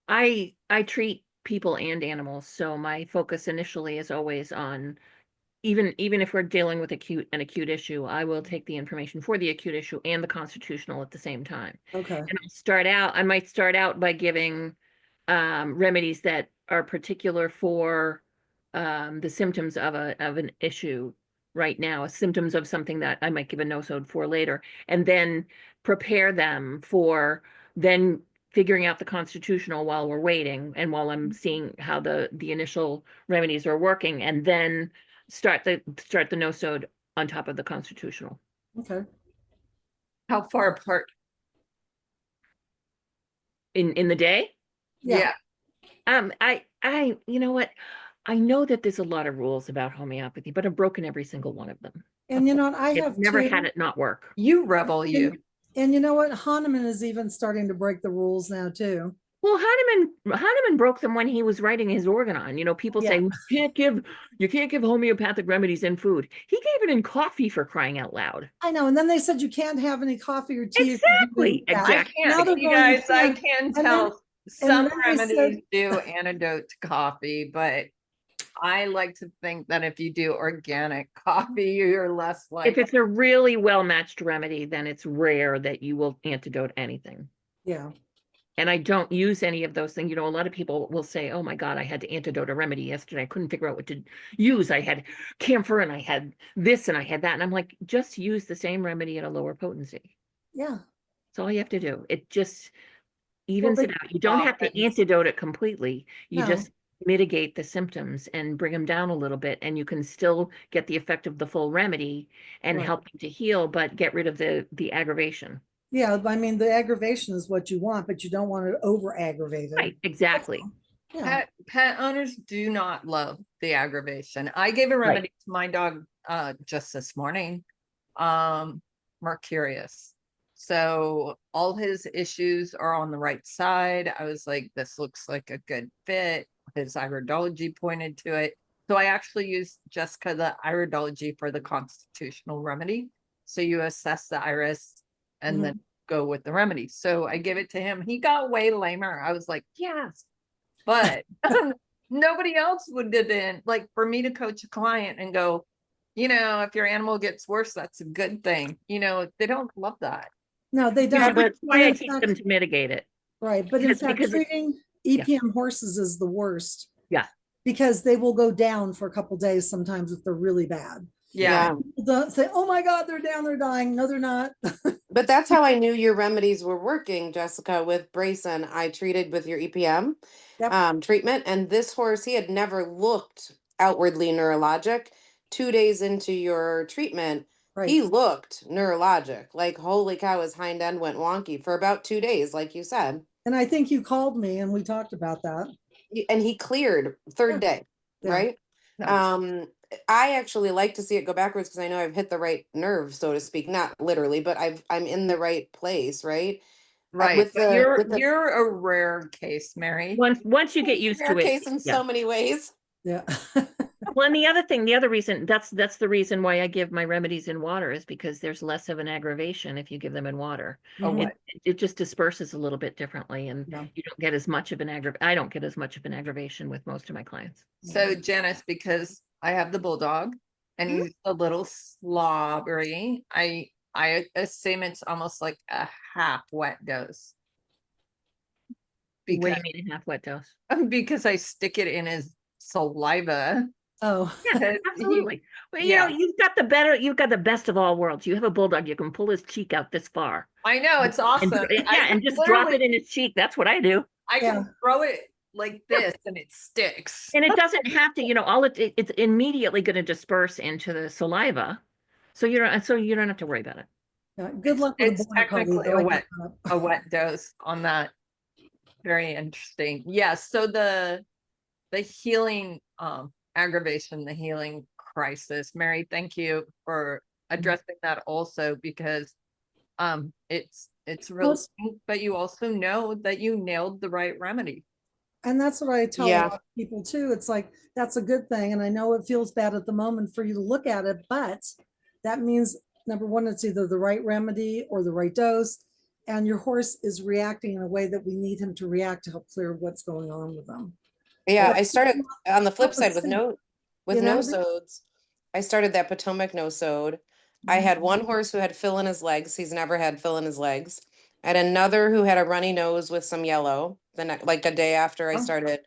I treat people and animals, so my focus initially is always on even if we're dealing with an acute issue, I will take the information for the acute issue and the constitutional at the same time. Okay. And I might start out by giving remedies that are particular for the symptoms of an issue, right now, symptoms of something that I might give a nosode for later, and then prepare them for then figuring out the constitutional while we're waiting and while I'm seeing how the initial remedies are working, and then start the nosode on top of the constitutional. Okay. How far apart? In the day? Yeah. You know what? I know that there's a lot of rules about homeopathy, but I've broken every single one of them. And you know what? I I've have never two. had it not work. You rebel, you. And you know what? Hahnemann is even starting to break the rules now too. Well, Hahnemann broke them when he was writing his Organon. You know, people say Yeah. you can't give homeopathic remedies in food. He gave it in coffee, for crying out loud. I know. And then they said you can't have any coffee or tea. if you Exactly. do that. I Exactly. Now can't, they're you going, you guys, I can. can And then- tell some then they said- remedies do antidote to coffee, but I like to think that if you do organic coffee, you're less If like, it's a really well-matched remedy, then it's rare that you will antidote anything. Yeah. And I don't use any of those things. You know, a lot of people will say, oh my God, I had to antidote a remedy yesterday. I couldn't figure out what to use. I had camphor and I had this and I had that. And I'm like, just use the same remedy at a lower potency. Yeah. That's all you have to do. It just evens they- it out. You don't have to Softens. antidote it completely. You No. just mitigate the symptoms and bring them down a little bit, and you can still get the effect of the full remedy and Right. help them to heal, but get rid of the aggravation. Yeah. I mean, the aggravation is what you want, but you don't want to over aggravate it. Right, exactly. Yeah. pet owners do not love the aggravation. I gave a remedy to my dog just this morning, Mercurius. So all his issues are on the right side. I was like, this looks like a good fit. His iridology pointed to it. So I actually used Jessica the iridology for the constitutional remedy. So you assess the iris and then go with the remedy. So I give it to him. He got way lamer. I was like, yes, but nobody else would have been like, for me to coach a client and go, you know, if your animal gets worse, that's a good thing. You know, they don't love that. No, they Yeah, don't. but that's why I in teach fact- them to mitigate it. Right. But in Because- fact, because it- treating EPM horses is the worst. Yeah. Because they will go down for a couple days sometimes if they're really bad. Yeah. People don't say, oh my God, they're down, they're dying. No, they're not. But that's how I knew your remedies were working, Jessica. With Brayson, I treated with your EPM Yep. treatment, and this horse, he had never looked outwardly neurologic. 2 days into your treatment, he Right. looked neurologic. Like, holy cow, his hind end went wonky for about 2 days, like you said. And I think you called me and we talked about that. And he cleared third Yeah. day, Yeah. right? Nice. I actually like to see it go backwards because I know I've hit the right nerve, so to speak. Not literally, but I'm in the right place, right? Right. with But the- you're a rare case, Mary. Once you get used Rare to it. case in Yeah. so many ways. Yeah. Well, and the other reason, that's the reason why I give my remedies in water, is because there's less of an aggravation if you give them in water. Oh, Mhm. what? It just disperses a little bit differently, and Yeah. you don't get as much of an I don't get as much of an aggravation with most of my clients. So Janice, because I have the bulldog and he's a little slobbery, I assume it's almost like a half wet dose. What do Because you mean a half wet dose? because I stick it in his saliva. Oh. Yeah, Because absolutely. Well, yeah. you've got the best of all worlds. You have a bulldog, you can pull his cheek out this far. I know it's And, awesome. and just drop it in his cheek. That's what I do. I Yeah. can throw it like this and it sticks. And it doesn't have to, it's immediately going to disperse into the saliva. So you don't have to worry about it. Yeah, good luck with It's the border collie, technically though, a I wet- got A wet dose on that. Very interesting. Yes. So the healing aggravation, the healing crisis. Mary, thank you for addressing that also, because it's real, Most- but you also know that you nailed the right remedy. And that's what I tell a Yeah. lot of people too. It's like, that's a good thing. And I know it feels bad at the moment for you to look at it, but that means, number one, it's either the right remedy or the right dose. And your horse is reacting in a way that we need him to react to help clear what's going on with them. Yeah, But I started on the flip side with opposite, with you know, nosodes. I started that Potomac nosode. I had one horse who had fill in his legs. He's never had fill in his legs. I had another who had a runny nose with some yellow. Like a day after I Oh. started,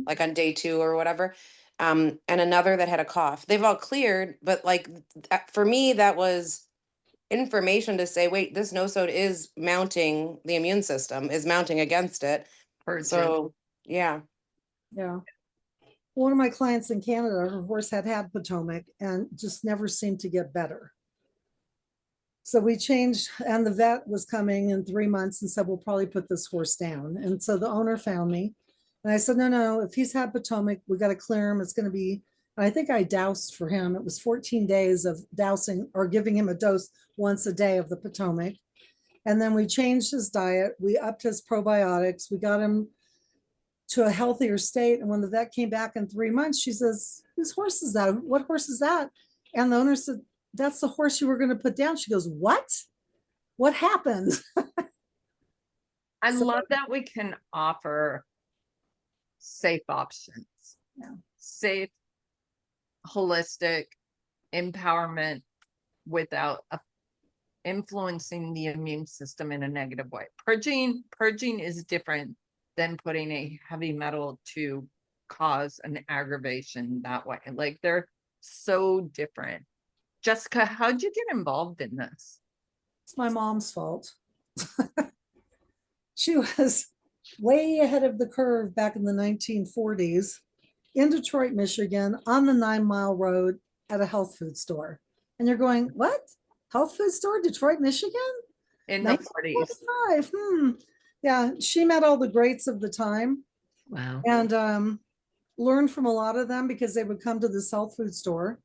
like on day 2 or whatever. and another that had a cough. They've all cleared, but like for me, that was information to say, wait, this nosode is mounting the immune system, is mounting against it. Purging. So yeah. Yeah. One of my clients in Canada, her horse had Potomac and just never seemed to get better. So we changed, and the vet was coming in 3 months and said, we'll probably put this horse down. And so the owner found me. And I said, no, if he's had Potomac, we got to clear him. It's going to be, and I think I doused for him. It was 14 days of dousing or giving him a dose once a day of the Potomac. And then we changed his diet. We upped his probiotics. We got him to a healthier state. And when the vet came back in 3 months, she says, whose horse is that? What horse is that? And the owner said, that's the horse you were going to put down. She goes, what? What happened? I So- love that we can offer safe options. Yeah. Safe, holistic empowerment without influencing the immune system in a negative way. Purging is different than putting a heavy metal to cause an aggravation that way. Like they're so different. Jessica, how'd you get involved in this? It's my mom's fault. She was way ahead of the curve back in the 1940s in Detroit, Michigan, on the 9 Mile Road at a health food store. And you're going, what? Health food store, Detroit, Michigan? In the 40s. 1945. Yeah, she met all the greats of the time Wow. and learned from a lot of them because they would come to this health food store.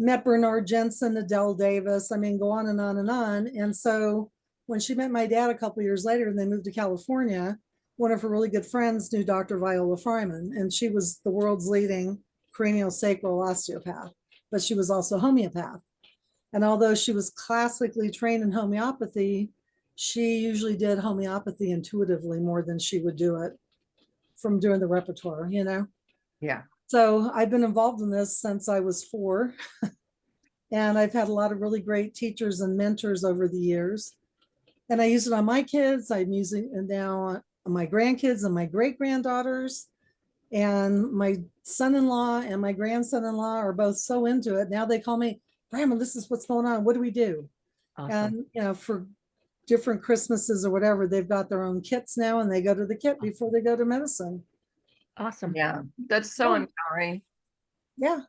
Met Bernard Jensen, Adele Davis, I mean, go on and on and on. And so when she met my dad a couple of years later and they moved to California, one of her really good friends knew Dr. Viola Fryman, and she was the world's leading cranial sacral osteopath, but she was also homeopath. And although she was classically trained in homeopathy, she usually did homeopathy intuitively more than she would do it from doing the repertoire, you know? Yeah. So I've been involved in this since I was 4. And I've had a lot of really great teachers and mentors over the years. And I use it on my kids. I'm using it now on my grandkids and my great granddaughters. And my son-in-law and my grandson-in-law are both so into it. Now they call me, Grandma, this is what's going on. What do we do? Awesome. And, you know, for different Christmases or whatever, they've got their own kits now and they go to the kit before they go to medicine. Awesome. Yeah. That's so Yeah. empowering. Yeah.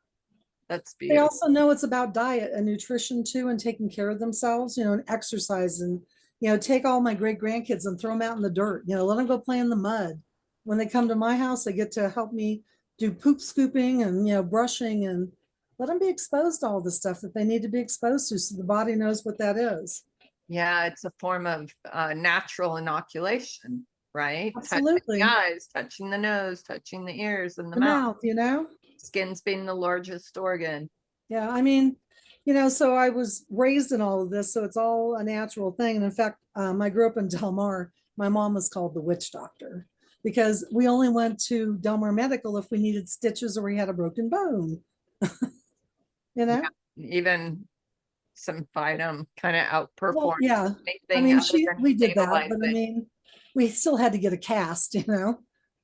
That's They beautiful. also know it's about diet and nutrition too, and taking care of themselves, you know, and exercise. And, you know, take all my great grandkids and throw them out in the dirt, you know, let them go play in the mud. When they come to my house, they get to help me do poop scooping and, you know, brushing, and let them be exposed to all the stuff that they need to be exposed to so the body knows what that is. Yeah, it's a form of natural inoculation, right? Absolutely. Touching the eyes, touching the nose, touching the ears and the The mouth. mouth, you know? Skin's being the largest organ. Yeah, I mean, you know, so I was raised in all of this, so it's all a natural thing. And in fact, I grew up in Del Mar. My mom was called the witch doctor because we only went to Del Mar Medical if we needed stitches or we had a broken bone. You know? Even some Fitem kind of Well, outperformed yeah. I anything mean, other than we did that, but I stabilizing. mean, we still had to get a cast, you know,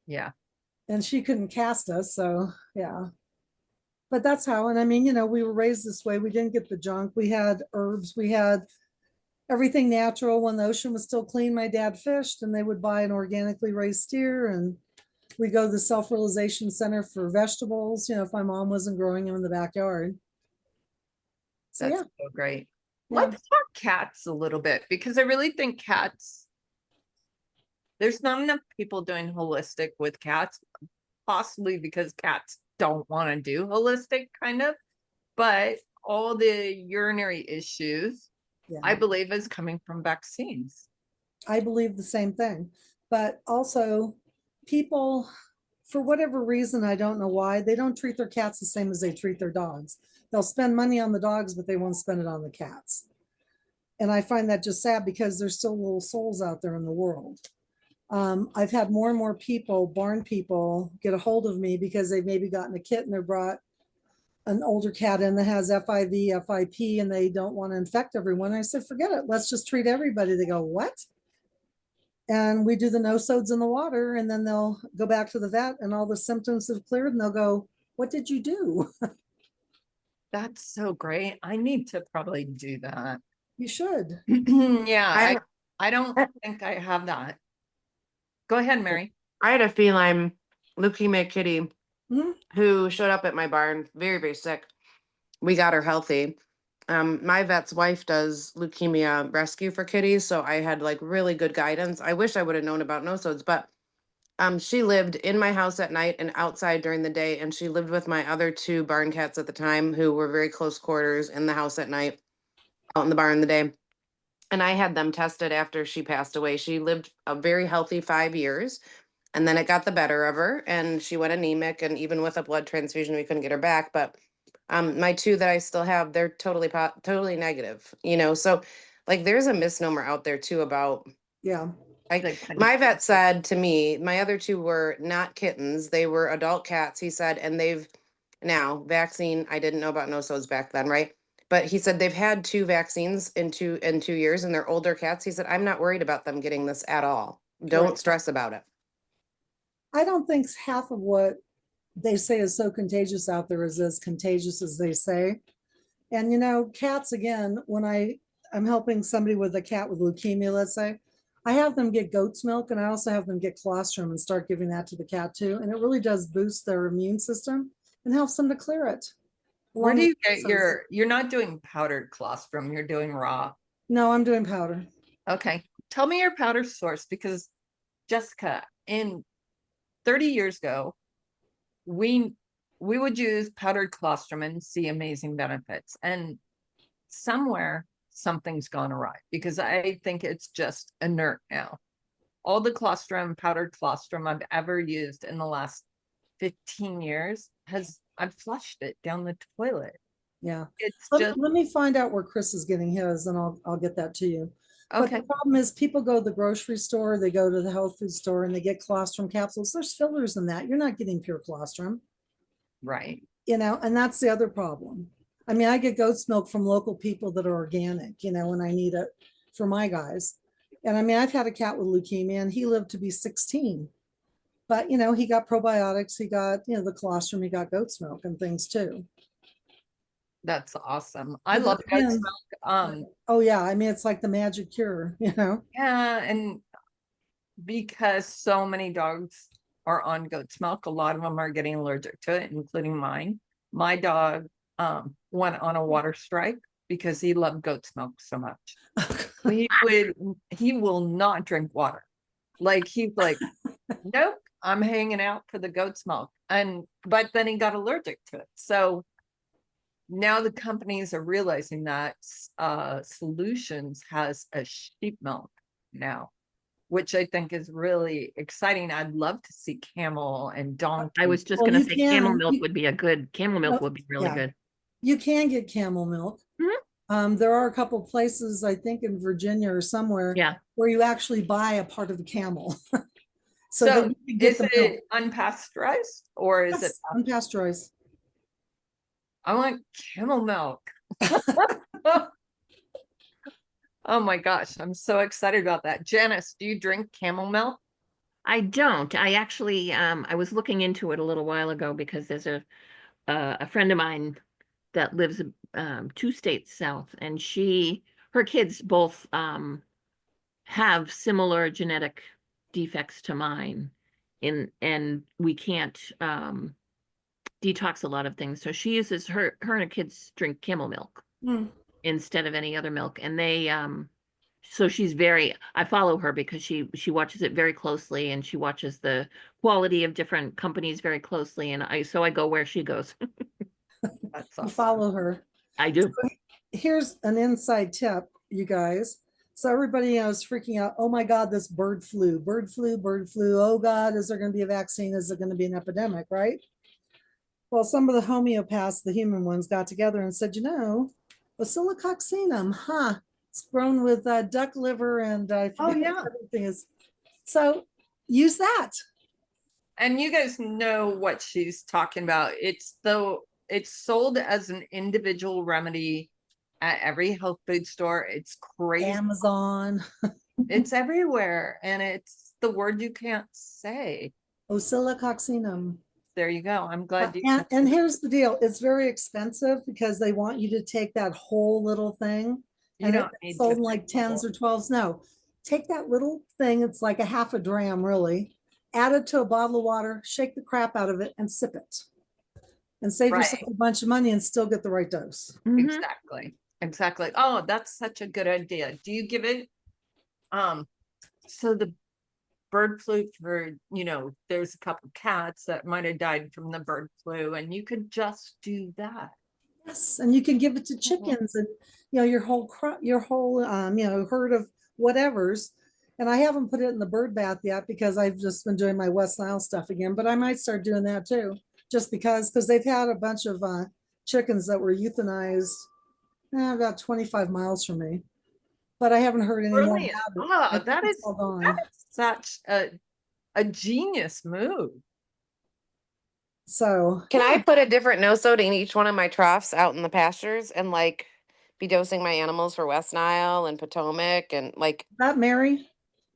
Yeah. and she couldn't cast us. So, yeah. But that's how, and I mean, you know, we were raised this way. We didn't get the junk. We had herbs. We had everything natural. When the ocean was still clean, my dad fished and they would buy an organically raised steer, and we go to the self-realization center for vegetables, you know, if my mom wasn't growing them in the backyard. So, That's yeah. so great. Yeah. Let's talk cats a little bit because I really think cats, there's not enough people doing holistic with cats, possibly because cats don't want to do holistic kind of, but all the urinary issues, Yeah. I believe, is coming from vaccines. I believe the same thing. But also, people, for whatever reason, I don't know why, they don't treat their cats the same as they treat their dogs. They'll spend money on the dogs, but they won't spend it on the cats. And I find that just sad because there's still little souls out there in the world. I've had more and more people, barn people, get a hold of me because they've maybe gotten a kitten or brought an older cat in that has FIV, FIP, and they don't want to infect everyone. I said, forget it. Let's just treat everybody. They go, what? And we do the nosodes in the water, and then they'll go back to the vet and all the symptoms have cleared, and they'll go, What did you do? That's so great. I need to probably do that. You should. Yeah, I I don't think I have that. Go ahead, Mary. I had a feline leukemia kitty Mhm. who showed up at my barn very, very sick. We got her healthy. My vet's wife does leukemia rescue for kitties, so I had like really good guidance. I wish I would have known about nosodes, but she lived in my house at night and outside during the day, and she lived with my other two barn cats at the time who were very close quarters in the house at night, out in the barn in the day. And I had them tested after she passed away. She lived a very healthy 5 years, and then it got the better of her, and she went anemic, and even with a blood transfusion, we couldn't get her back. But my two that I still have, they're totally negative, So like, there's a misnomer out there too about Yeah. like The my vet said to me, my other two were not kittens, they were adult cats. He said, and they've now vaccine. I didn't know about nosodes back then, right? But he said they've had two vaccines in 2 years, and they're older cats. He said, I'm not worried about them getting this at all. Don't Right. stress about it. I don't think half of what they say is so contagious out there is as contagious as they say. And cats, again, when I'm helping somebody with a cat with leukemia, let's say, I have them get goat's milk, and I also have them get colostrum and start giving that to the cat too. And it really does boost their immune system and helps them to clear it. Where along do with you get some- you're not doing powdered colostrum, you're doing raw. No, I'm doing powder. Okay. Tell me your powder source, because Jessica, in 30 years ago, we would use powdered colostrum and see amazing benefits. And somewhere something's gone awry, because I think it's just inert now. All the colostrum, powdered colostrum I've ever used in the last 15 years I've flushed it down the toilet. Yeah. It's Let, just let me find out where Chris is getting his, and I'll get that to you. But okay. the problem is, people go to the grocery store, they go to the health food store, and they get colostrum capsules. There's fillers in that. You're not getting pure colostrum, Right. and that's the other problem. I mean, I get goat's milk from local people that are organic, when I need it for my guys. And I mean, I've had a cat with leukemia, and he lived to be 16. But, he got probiotics, he got, the colostrum, he got goat's milk and things too. That's awesome. I But love goat's again, milk. oh yeah, I mean, it's like the magic cure. Yeah, and because so many dogs are on goat's milk, a lot of them are getting allergic to it, including mine. My dog went on a water strike because he loved goat's milk so much. He will not drink water. Like, he's like, nope, I'm hanging out for the goat's milk. But then he got allergic to it. So now the companies are realizing that Solutions has a sheep milk now, which I think is really exciting. I'd love to see camel and donkey. I was just Well, gonna you say can- camel milk you- would be a good, camel milk Oh, would be really yeah. good. You can get camel milk. There are a couple places, I think in Virginia or somewhere, Yeah. where you actually buy a part of the camel. So that you can get is the milk. it unpasteurized, or is it? Yes, unpasteurized. I want camel milk. Oh my gosh, I'm so excited about that. Janice, do you drink camel milk? I don't. I actually, I was looking into it a little while ago because there's a friend of mine that lives 2 states south, and her kids both have similar genetic defects to mine, and we can't detox a lot of things. So she uses her and her kids drink camel milk Hmm. instead of any other milk, and they so I follow her because she watches it very closely, and she watches the quality of different companies very closely, and I go where she goes. That's You awesome. follow her. I do. Here's an inside tip, you guys. So everybody is freaking out. Oh my God, this bird flu, bird flu, bird flu. Oh God, is there going to be a vaccine? Is there going to be an epidemic, right? Well, some of the homeopaths, the human ones, got together and said, Oscillococcinum, it's grown with duck liver, and I Oh, forget yeah. what everything is. So use that. And you guys know what she's talking about. It's sold as an individual remedy at every health food store. It's crazy. Amazon, It's everywhere, and it's the word you can't say. Oscillococcinum. there you go. I'm glad you. And here's the deal, it's very expensive because they want you to take that whole little thing. You And don't it's need sold to in like take the whole- 10s or 12s. No, take that little thing, it's like a half a dram really, add it to a bottle of water, shake the crap out of it and sip it. And save yourself Right. a bunch of money and still get the right dose. Mhm. Exactly. Exactly. Oh, that's such a good idea. Do you give it? So the bird flu for, there's a couple cats that might have died from the bird flu, and you could just do that. Yes, and you can give it to chickens and, your whole crop, your whole, herd of whatevers. And I haven't put it in the bird bath yet because I've just been doing my West Nile stuff again, but I might start doing that too. Just because they've had a bunch of chickens that were euthanized about 25 miles from me. But I haven't heard any more Brilliant. about it. Oh, I think that it's is all gone. such a genius move. So Can I put a different nosode in each one of my troughs out in the pastures and like be dosing my animals for West Nile and Potomac and like, that Mary?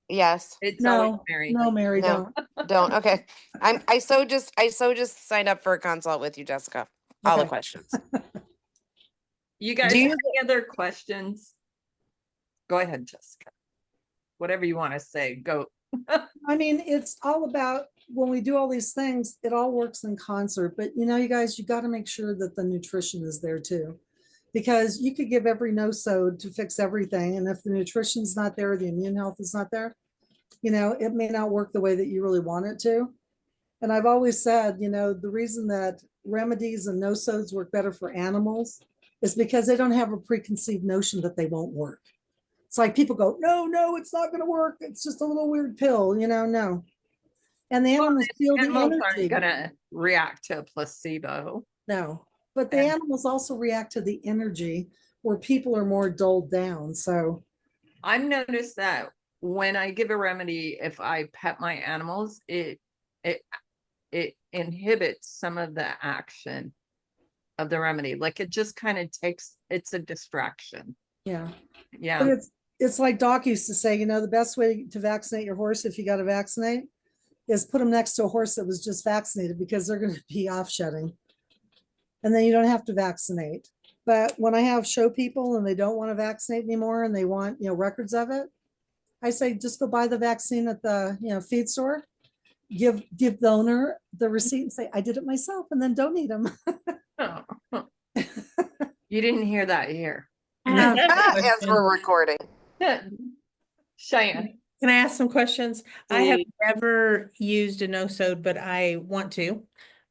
yes, It's always No, Mary. no, Mary, no, don't. don't. Okay. I so just signed up for a consult with you, Jessica. All the Okay. questions. You guys Do have you- any other questions? Go ahead, Jessica. Whatever you want to say, go. I mean, it's all about when we do all these things, it all works in concert. But you guys, you got to make sure that the nutrition is there too. Because you could give every no-sode to fix everything. And if the nutrition's not there, the immune health is not there, it may not work the way that you really want it to. And I've always said, the reason that remedies and no-sodes work better for animals is because they don't have a preconceived notion that they won't work. It's like people go, no, it's not going to work. It's just a little weird pill, no. And the animals feel the Animals aren't energy. gonna react to a placebo. No, but the And- animals also react to the energy where people are more dulled down. So I've noticed that when I give a remedy, if I pet my animals, it inhibits some of the action of the remedy. Like it just kind of it's a distraction. yeah, but Yeah. it's like Doc used to say, the best way to vaccinate your horse if you got to vaccinate is put them next to a horse that was just vaccinated because they're going to be off shedding. And then you don't have to vaccinate. But when I have show people and they don't want to vaccinate anymore and they want, records of it, I say, just go buy the vaccine at the, feed store, give the owner the receipt and say, I did it myself, and then donate them. Oh. You didn't hear that here. I have a As question. we're recording. Cheyenne. Can I ask some questions? I have Please. never used a no-sode, but I want to,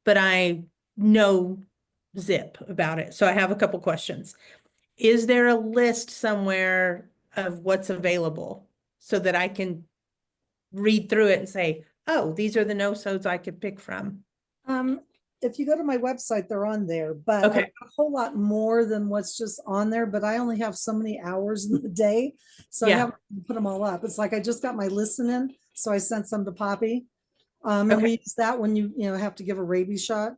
but I know zip about it. So I have a couple questions. Is there a list somewhere of what's available so that I can read through it and say, oh, these are the no-sodes I could pick from? If you go to my website, they're on there, but Okay. I've got a whole lot more than what's just on there, but I only have so many hours in the day. So I Yeah. haven't put them all up. It's like I just got my listen in, so I sent some to Poppy. And Okay. we use that when you have to give a rabies shot.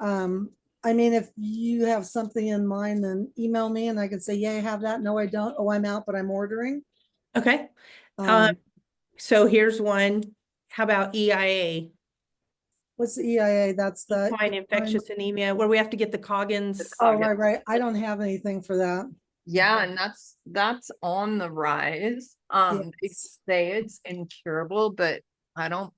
I mean, if you have something in mind, then email me and I can say, yeah, I have that. No, I don't. Oh, I'm out, but I'm ordering. Okay. Um, So here's one. How about EIA? what's the EIA? That's the. Equine infectious anemia, where we have to get the Coggins. Oh, right. I don't have anything for that. Yeah, and that's on the rise. They Yes. say it's incurable, but I don't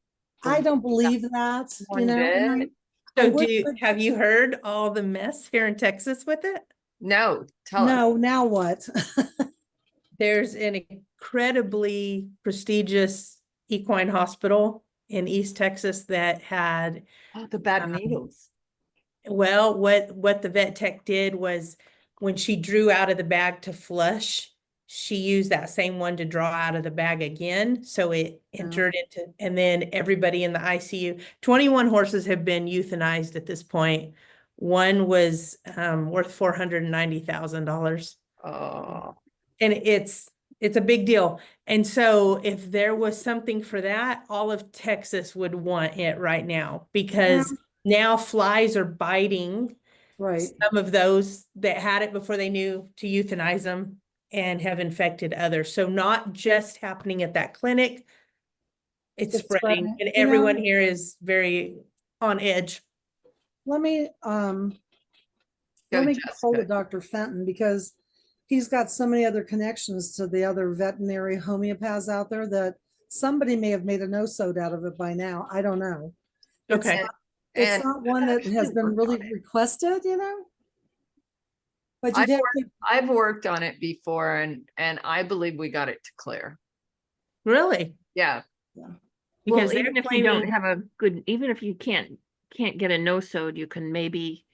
believe that, one and bit. I So would- have you heard all the mess here in Texas with it? No, tell us. no, now what? There's an incredibly prestigious equine hospital in East Texas that had, Oh, the bad needles. well, what the vet tech did was when she drew out of the bag to flush, she used that same one to draw out of the bag again. So it entered into, and then everybody in the ICU, 21 horses have been euthanized at this point. One was worth $490,000. Oh, And it's a big deal. And so if there was something for that, all of Texas would want it right now because now flies are biting Right. some of those that had it before they knew to euthanize them and have infected others. So not just happening at that clinic, it's It's spreading, spreading. and You know- everyone here is very on edge. let me, Go, let me get hold Jessica. of Dr. Fenton because he's got so many other connections to the other veterinary homeopaths out there that somebody may have made a no-sode out of it by now. I don't know. It's Okay. not- It's And not one that has actually been worked on really it. requested, you know? But I've you'd have worked, to, I've worked on it before and I believe we got it to clear. Really? Yeah, Well, Because they're even if you don't claiming, have a good, even if you can't get a nosode, you can maybe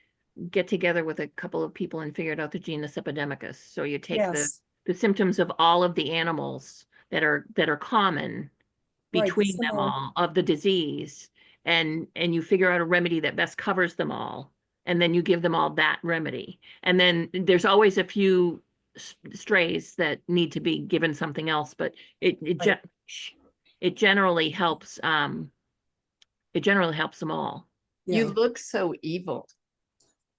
get together with a couple of people and figure out the genus epidemicus. So you take yes, the symptoms of all of the animals that are common right, between them similar. all of the disease, and you figure out a remedy that best covers them all, and then you give them all that remedy. And then there's always a few strays that need to be given something else, but Right. it generally helps them all. you Yeah, look so evil.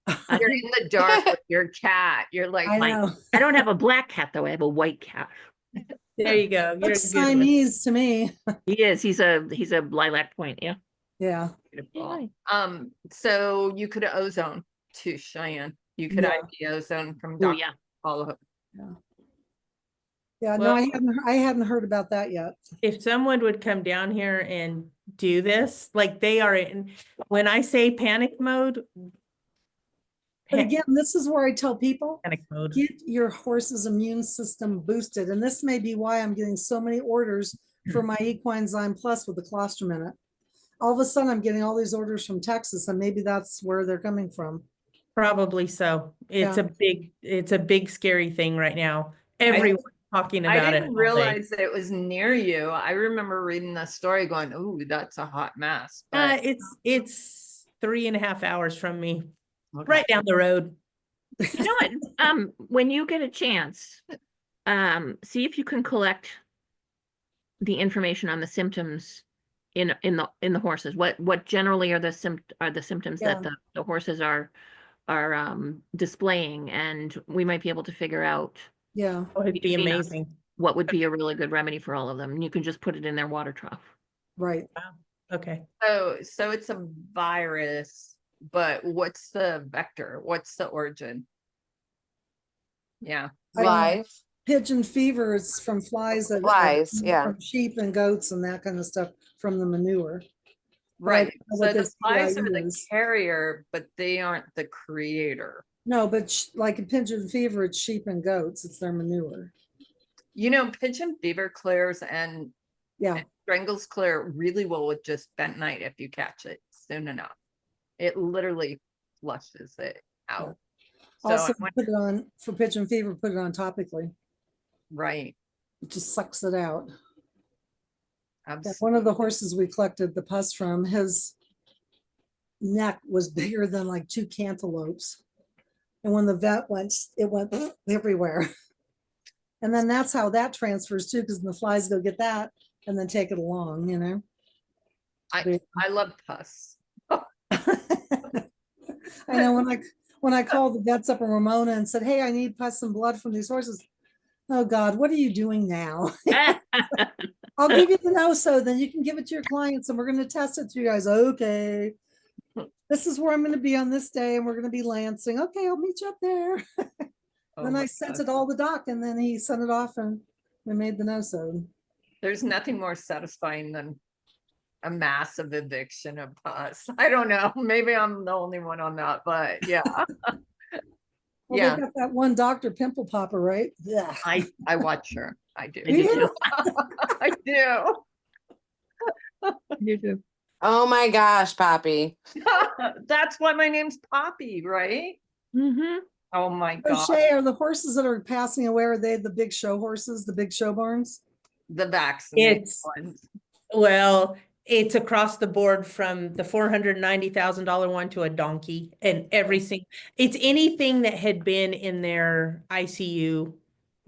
I, You're in the dark with your cat. You're like I my know. I don't have a black cat though, I have a white cat. there you go. You're a Looks good one. Siamese to me. He's a lilac point, yeah. Yeah, beautiful. So you could ozone to Cheyenne. You could Yeah. IV ozone from Oh, Dr. yeah. Paulo. yeah, no, Well- I hadn't heard about that yet. If someone would come down here and do this, like they are in, when I say panic mode. But again, this is where I tell people, Panic mode. get your horse's immune system boosted. And this may be why I'm getting so many orders for my Equine Zyme Plus with the colostrum in it. All of a sudden, I'm getting all these orders from Texas, and maybe that's where they're coming from. Probably so. It's Yeah. a big scary thing right now. Everyone's talking I about it didn't all day. realize that it was near you. I remember reading the story going, "Ooh, that's a hot mess." But It's 3.5 hours from me, okay. right down the road. You know what? When you get a chance, see if you can collect the information on the symptoms in the horses. What generally are the symptoms that Yeah. the horses are displaying, and we might be able to figure out Yeah, Oh, it'd be between us amazing. what would be a really good remedy for all of them. And you can just put it in their water trough. right. Okay. So it's a virus, but what's the vector? What's the origin? Yeah. I don't know. Live. Pigeon fever is from flies that Flies, yeah. from sheep and goats and that kind of stuff from the manure. But I Right. don't know So what the this flies PIE are the is. carrier, but they aren't the creator. No, but like a pigeon fever, it's sheep and goats. It's their manure. You know, pigeon fever clears and Yeah, strangles clear really well with just bentonite if you catch it soon enough. It literally flushes it out. So also I went, put it on for pigeon fever, put it on topically. right. It just sucks it out. Yeah, Absolutely. one of the horses we collected the pus from, his neck was bigger than like two cantaloupes. And when the vet went, it went everywhere. And then that's how that transfers too, because the flies go get that and then take it along, you know? I love pus. I know when I called the vets up in Ramona and said, hey, I need pus and blood from these horses. Oh God, what are you doing now? I'll give you the no-so, then you can give it to your clients and we're going to test it to you guys. Okay. This is where I'm going to be on this day and we're going to be Lansing. Okay, I'll meet you up there. Oh Then my I sent God. it all the doc and then he sent it off and we made the no-so. There's nothing more satisfying than a massive eviction of pus. I don't know. Maybe I'm the only one on that, but yeah. Well, Yeah, they got that one doctor pimple popper, right? Yeah. I watch her. I do. I do too. I do. You do. Oh my gosh, Poppy. That's why my name's Poppy, right? Mm-hmm. Oh my So God. Shay, are the horses that are passing away, are they the big show horses, the big show barns? The vaccinated It's- ones. Well, it's across the board from the $490,000 one to a donkey and everything. It's anything that had been in their ICU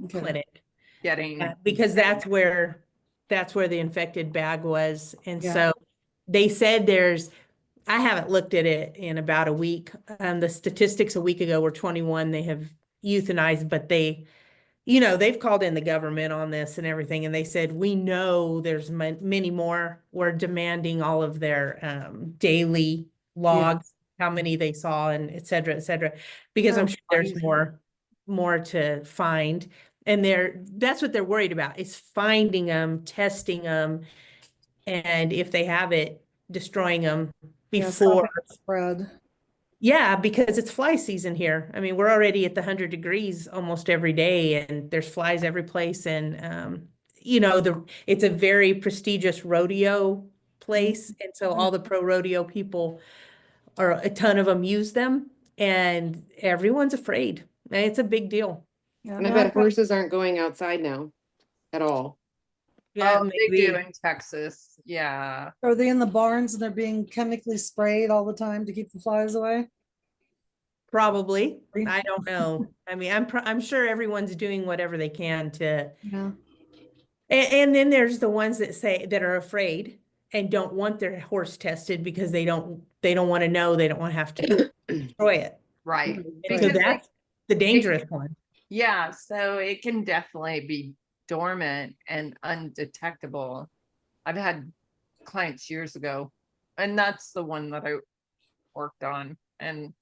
Okay. clinic. Getting Because that's where the infected bag was. And Yeah. so they said I haven't looked at it in about a week. The statistics a week ago were 21 they have euthanized, but they've called in the government on this and everything. And they said, we know there's many more. We're demanding all of their daily logs. how many they saw and et cetera, because I'm Oh, sure there's crazy. more to find. And that's what they're worried about, is finding them, testing them, and if they have it, destroying them Yeah, stopping before. the spread. Yeah, because it's fly season here. I mean, we're already at the 100 degrees almost every day, and there's flies every place. And it's a very prestigious rodeo place, and so all the pro rodeo people, or a ton of them, use them, and everyone's afraid. And it's a big deal. Yeah, And I no, bet horses aren't going outside now at all. Yeah, Oh, they do maybe. in Texas. Yeah. are they in the barns and they're being chemically sprayed all the time to keep the flies away? Probably. I don't know. I mean, I'm sure everyone's doing whatever they can to. Yeah, And then there's the ones that are afraid and don't want their horse tested because they don't want to know, they don't want to have to destroy it. Right. And so Because that's the dangerous one. yeah, so it can definitely be dormant and undetectable. I've had clients years ago, and that's the one that I worked on. And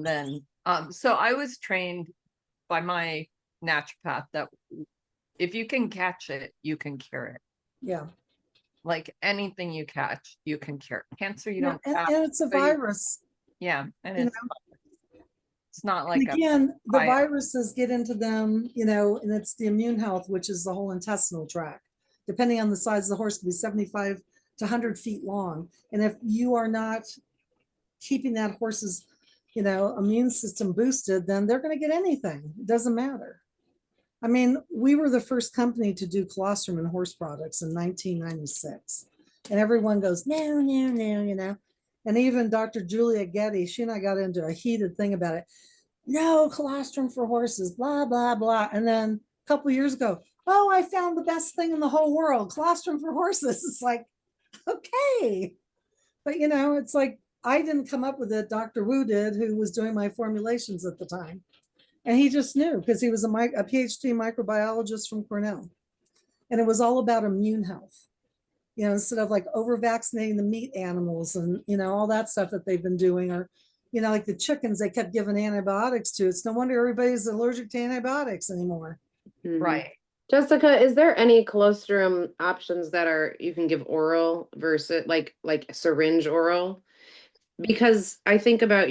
then so I was trained by my naturopath that if you can catch it, you can cure it. yeah. Like anything you catch, you can cure. Cancer you Yeah, don't and, catch. and it's a so you- virus. yeah, and You it's not And like a again, the bio- viruses get into them, and it's the immune health, which is the whole intestinal tract. Depending on the size of the horse, can be 75 to 100 feet long. And if you are not keeping that horse's, immune system boosted, then they're going to get anything. It doesn't matter. I mean, we were the first company to do colostrum in horse products in 1996. And everyone goes, no, no, no. And even Dr. Julia Getty, she and I got into a heated thing about it. No colostrum for horses, blah, blah, blah. And then a couple years ago, oh, I found the best thing in the whole world, colostrum for horses. It's like, okay. But, it's like, I didn't come up with it. Dr. Wu did, who was doing my formulations at the time. And he just knew because he was a PhD microbiologist from Cornell. And it was all about immune health, instead of like over vaccinating the meat animals and, all that stuff that they've been doing, or, like the chickens they kept giving antibiotics to. It's no wonder everybody's allergic to antibiotics anymore. Mhm. right. Jessica, is there any colostrum options that you can give oral versus like syringe oral? Because I think about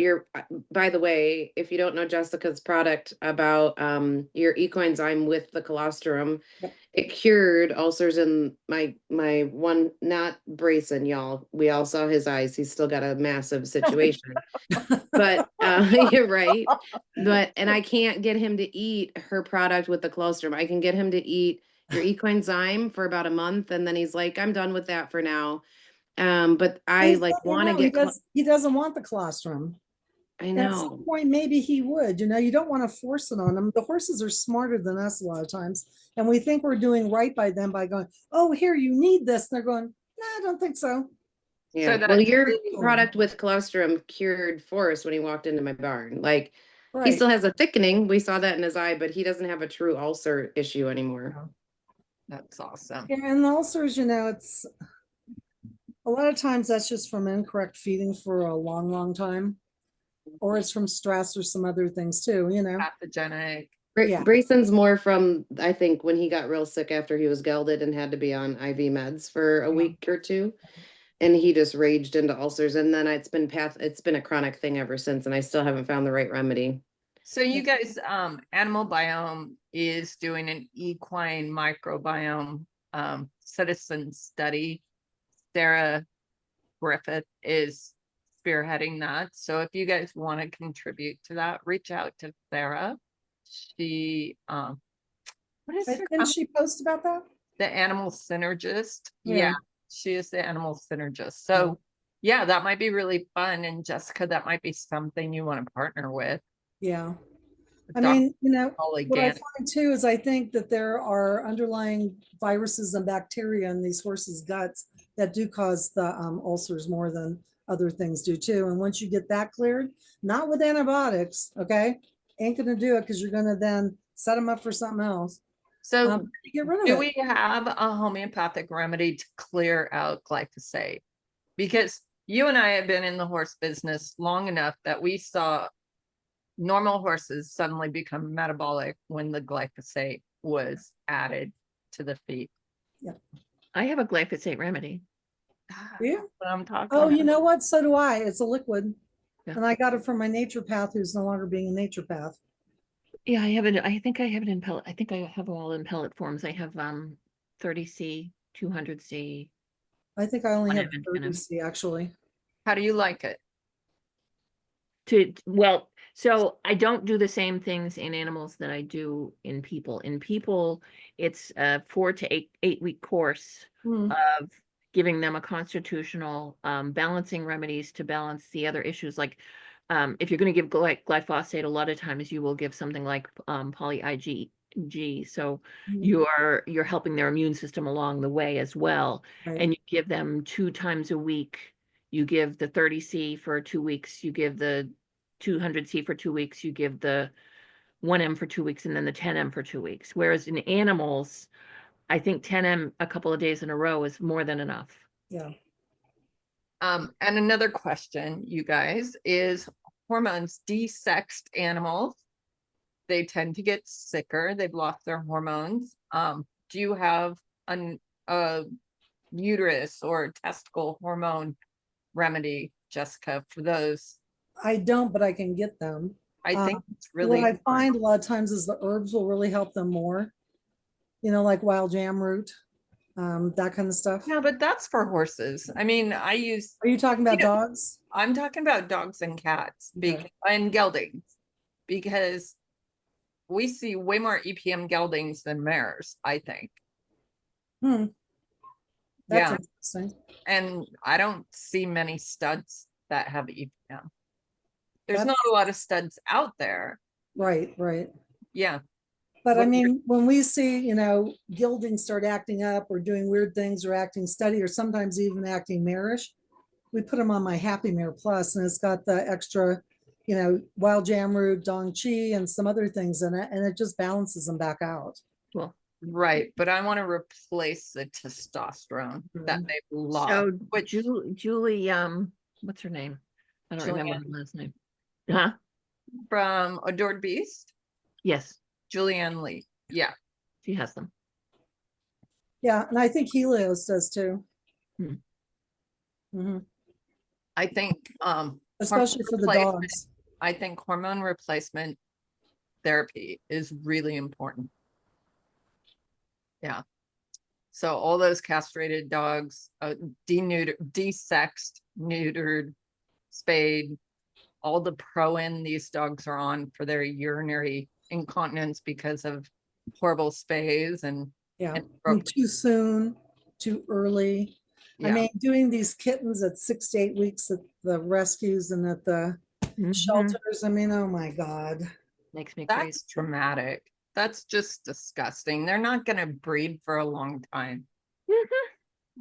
by the way, if you don't know Jessica's product about your ecoenzyme with the colostrum, Yep. it cured ulcers in my one, not Brayson, y'all. We all saw his eyes. He's still got a massive situation. But you're right. And I can't get him to eat her product with the colostrum. I can get him to eat your ecoenzyme for about a month, and then he's like, I'm done with that for now. But I He's like letting you want to know get he doesn't want the colostrum. I And at some know. point, maybe he would. You don't want to force it on them. The horses are smarter than us a lot of times. And we think we're doing right by them by going, oh, here, you need this. And they're going, nah, I don't think so. Yeah. So Well, that's your really cool. product with colostrum cured Forrest when he walked into my barn. Like he Right. still has a thickening. We saw that in his eye, but he doesn't have a true ulcer issue anymore. That's awesome. Yeah, and the ulcers, it's a lot of times that's just from incorrect feeding for a long, long time. Or it's from stress or some other things too, Pathogenic. Yeah. Brayson's more from, I think, when he got real sick after he was gelded and had to be on IV meds for a week or two. And he just raged into ulcers. And then it's been a chronic thing ever since. And I still haven't found the right remedy. So you guys, Animal Biome is doing an equine microbiome citizen study. Sarah Griffith is spearheading that. So if you guys want to contribute to that, reach out to Sarah. She what is her Didn't she post about that? the animal synergist? Yeah. Yeah, she is the animal synergist. So yeah, that might be really fun. And Jessica, that might be something you want to partner with. Yeah. I Dr. mean, Holly what I Gann. find too is I think that there are underlying viruses and bacteria in these horses' guts that do cause the ulcers more than other things do too. And once you get that cleared, not with antibiotics, okay, ain't gonna do it because you're gonna then set them up for something else. So Get rid of do it. we have a homeopathic remedy to clear out glyphosate? Because you and I have been in the horse business long enough that we saw normal horses suddenly become metabolic when the glyphosate was added to the feed. I have a glyphosate remedy. Yeah. What I'm talking Oh, you about. know what? So do I. It's a liquid. Yeah. And I got it from my naturopath who's no longer being a naturopath. Yeah, I have it. I think I have it in pellet. I think I have them all in pellet forms. I have 30C, 200C. I think I only One have of it, kind of. 30C actually. How do you like it? Well, so I don't do the same things in animals that I do in people. In people, it's a 4 to 8 week course Hmm. of giving them a constitutional balancing remedies to balance the other issues. Like if you're going to give glyphosate, a lot of times you will give something like poly-IG. So Mhm. you're helping their immune system along the way as well. Right. And you give them 2 times a week. You give the 30C for 2 weeks. You give the 200C for 2 weeks. You give the 1M for 2 weeks, and then the 10M for 2 weeks. Whereas in animals, I think 10M a couple of days in a row is more than enough. Yeah. And another question, you guys, is hormones desexed animals. They tend to get sicker. They've lost their hormones. Do you have a uterus or testicle hormone remedy, Jessica, for those? I don't, but I can get them. I think it's What really I important. find a lot of times is the herbs will really help them more. You know, like wild jam root, that kind of stuff. No, but that's for horses. I mean, I use, Are you talking about know, dogs? I'm talking about dogs and cats Okay. and geldings, because we see way more EPM geldings than mares, I think. Hmm. That's Yeah, interesting. and I don't see many studs that have EPM. There's That's not a lot of studs out there. right, right. Yeah, But I What- mean, when we see, you know, geldings start acting up or doing weird things or acting steady or sometimes even acting marish, we put them on my Happy Mare Plus, and it's got the extra, you know, wild jam root, dong chi, and some other things in it, and it just balances them back out. Well, right, but I want to replace the testosterone that Mhm. they've lost, so which Julie, what's her name? I don't remember her Julianne. last name. Huh? from Adored Beast, Yes, Julianne Lee. Yeah, she has them. Yeah, and I think Helios does too. Hmm. Mhm. I think Especially for the replacement- dogs. I think hormone replacement therapy is really important. Yeah. So all those castrated dogs, desexed, neutered, spayed, all the Proin these dogs are on for their urinary incontinence because of horrible spays and Yeah, and and too soon, too early. I yeah, mean, doing these kittens at 6 to 8 weeks at the rescues and at the Mhm. shelters, I mean, oh my God. Makes me crazy. that's traumatic. That's just disgusting. They're not going to breed for a long time. Mhm.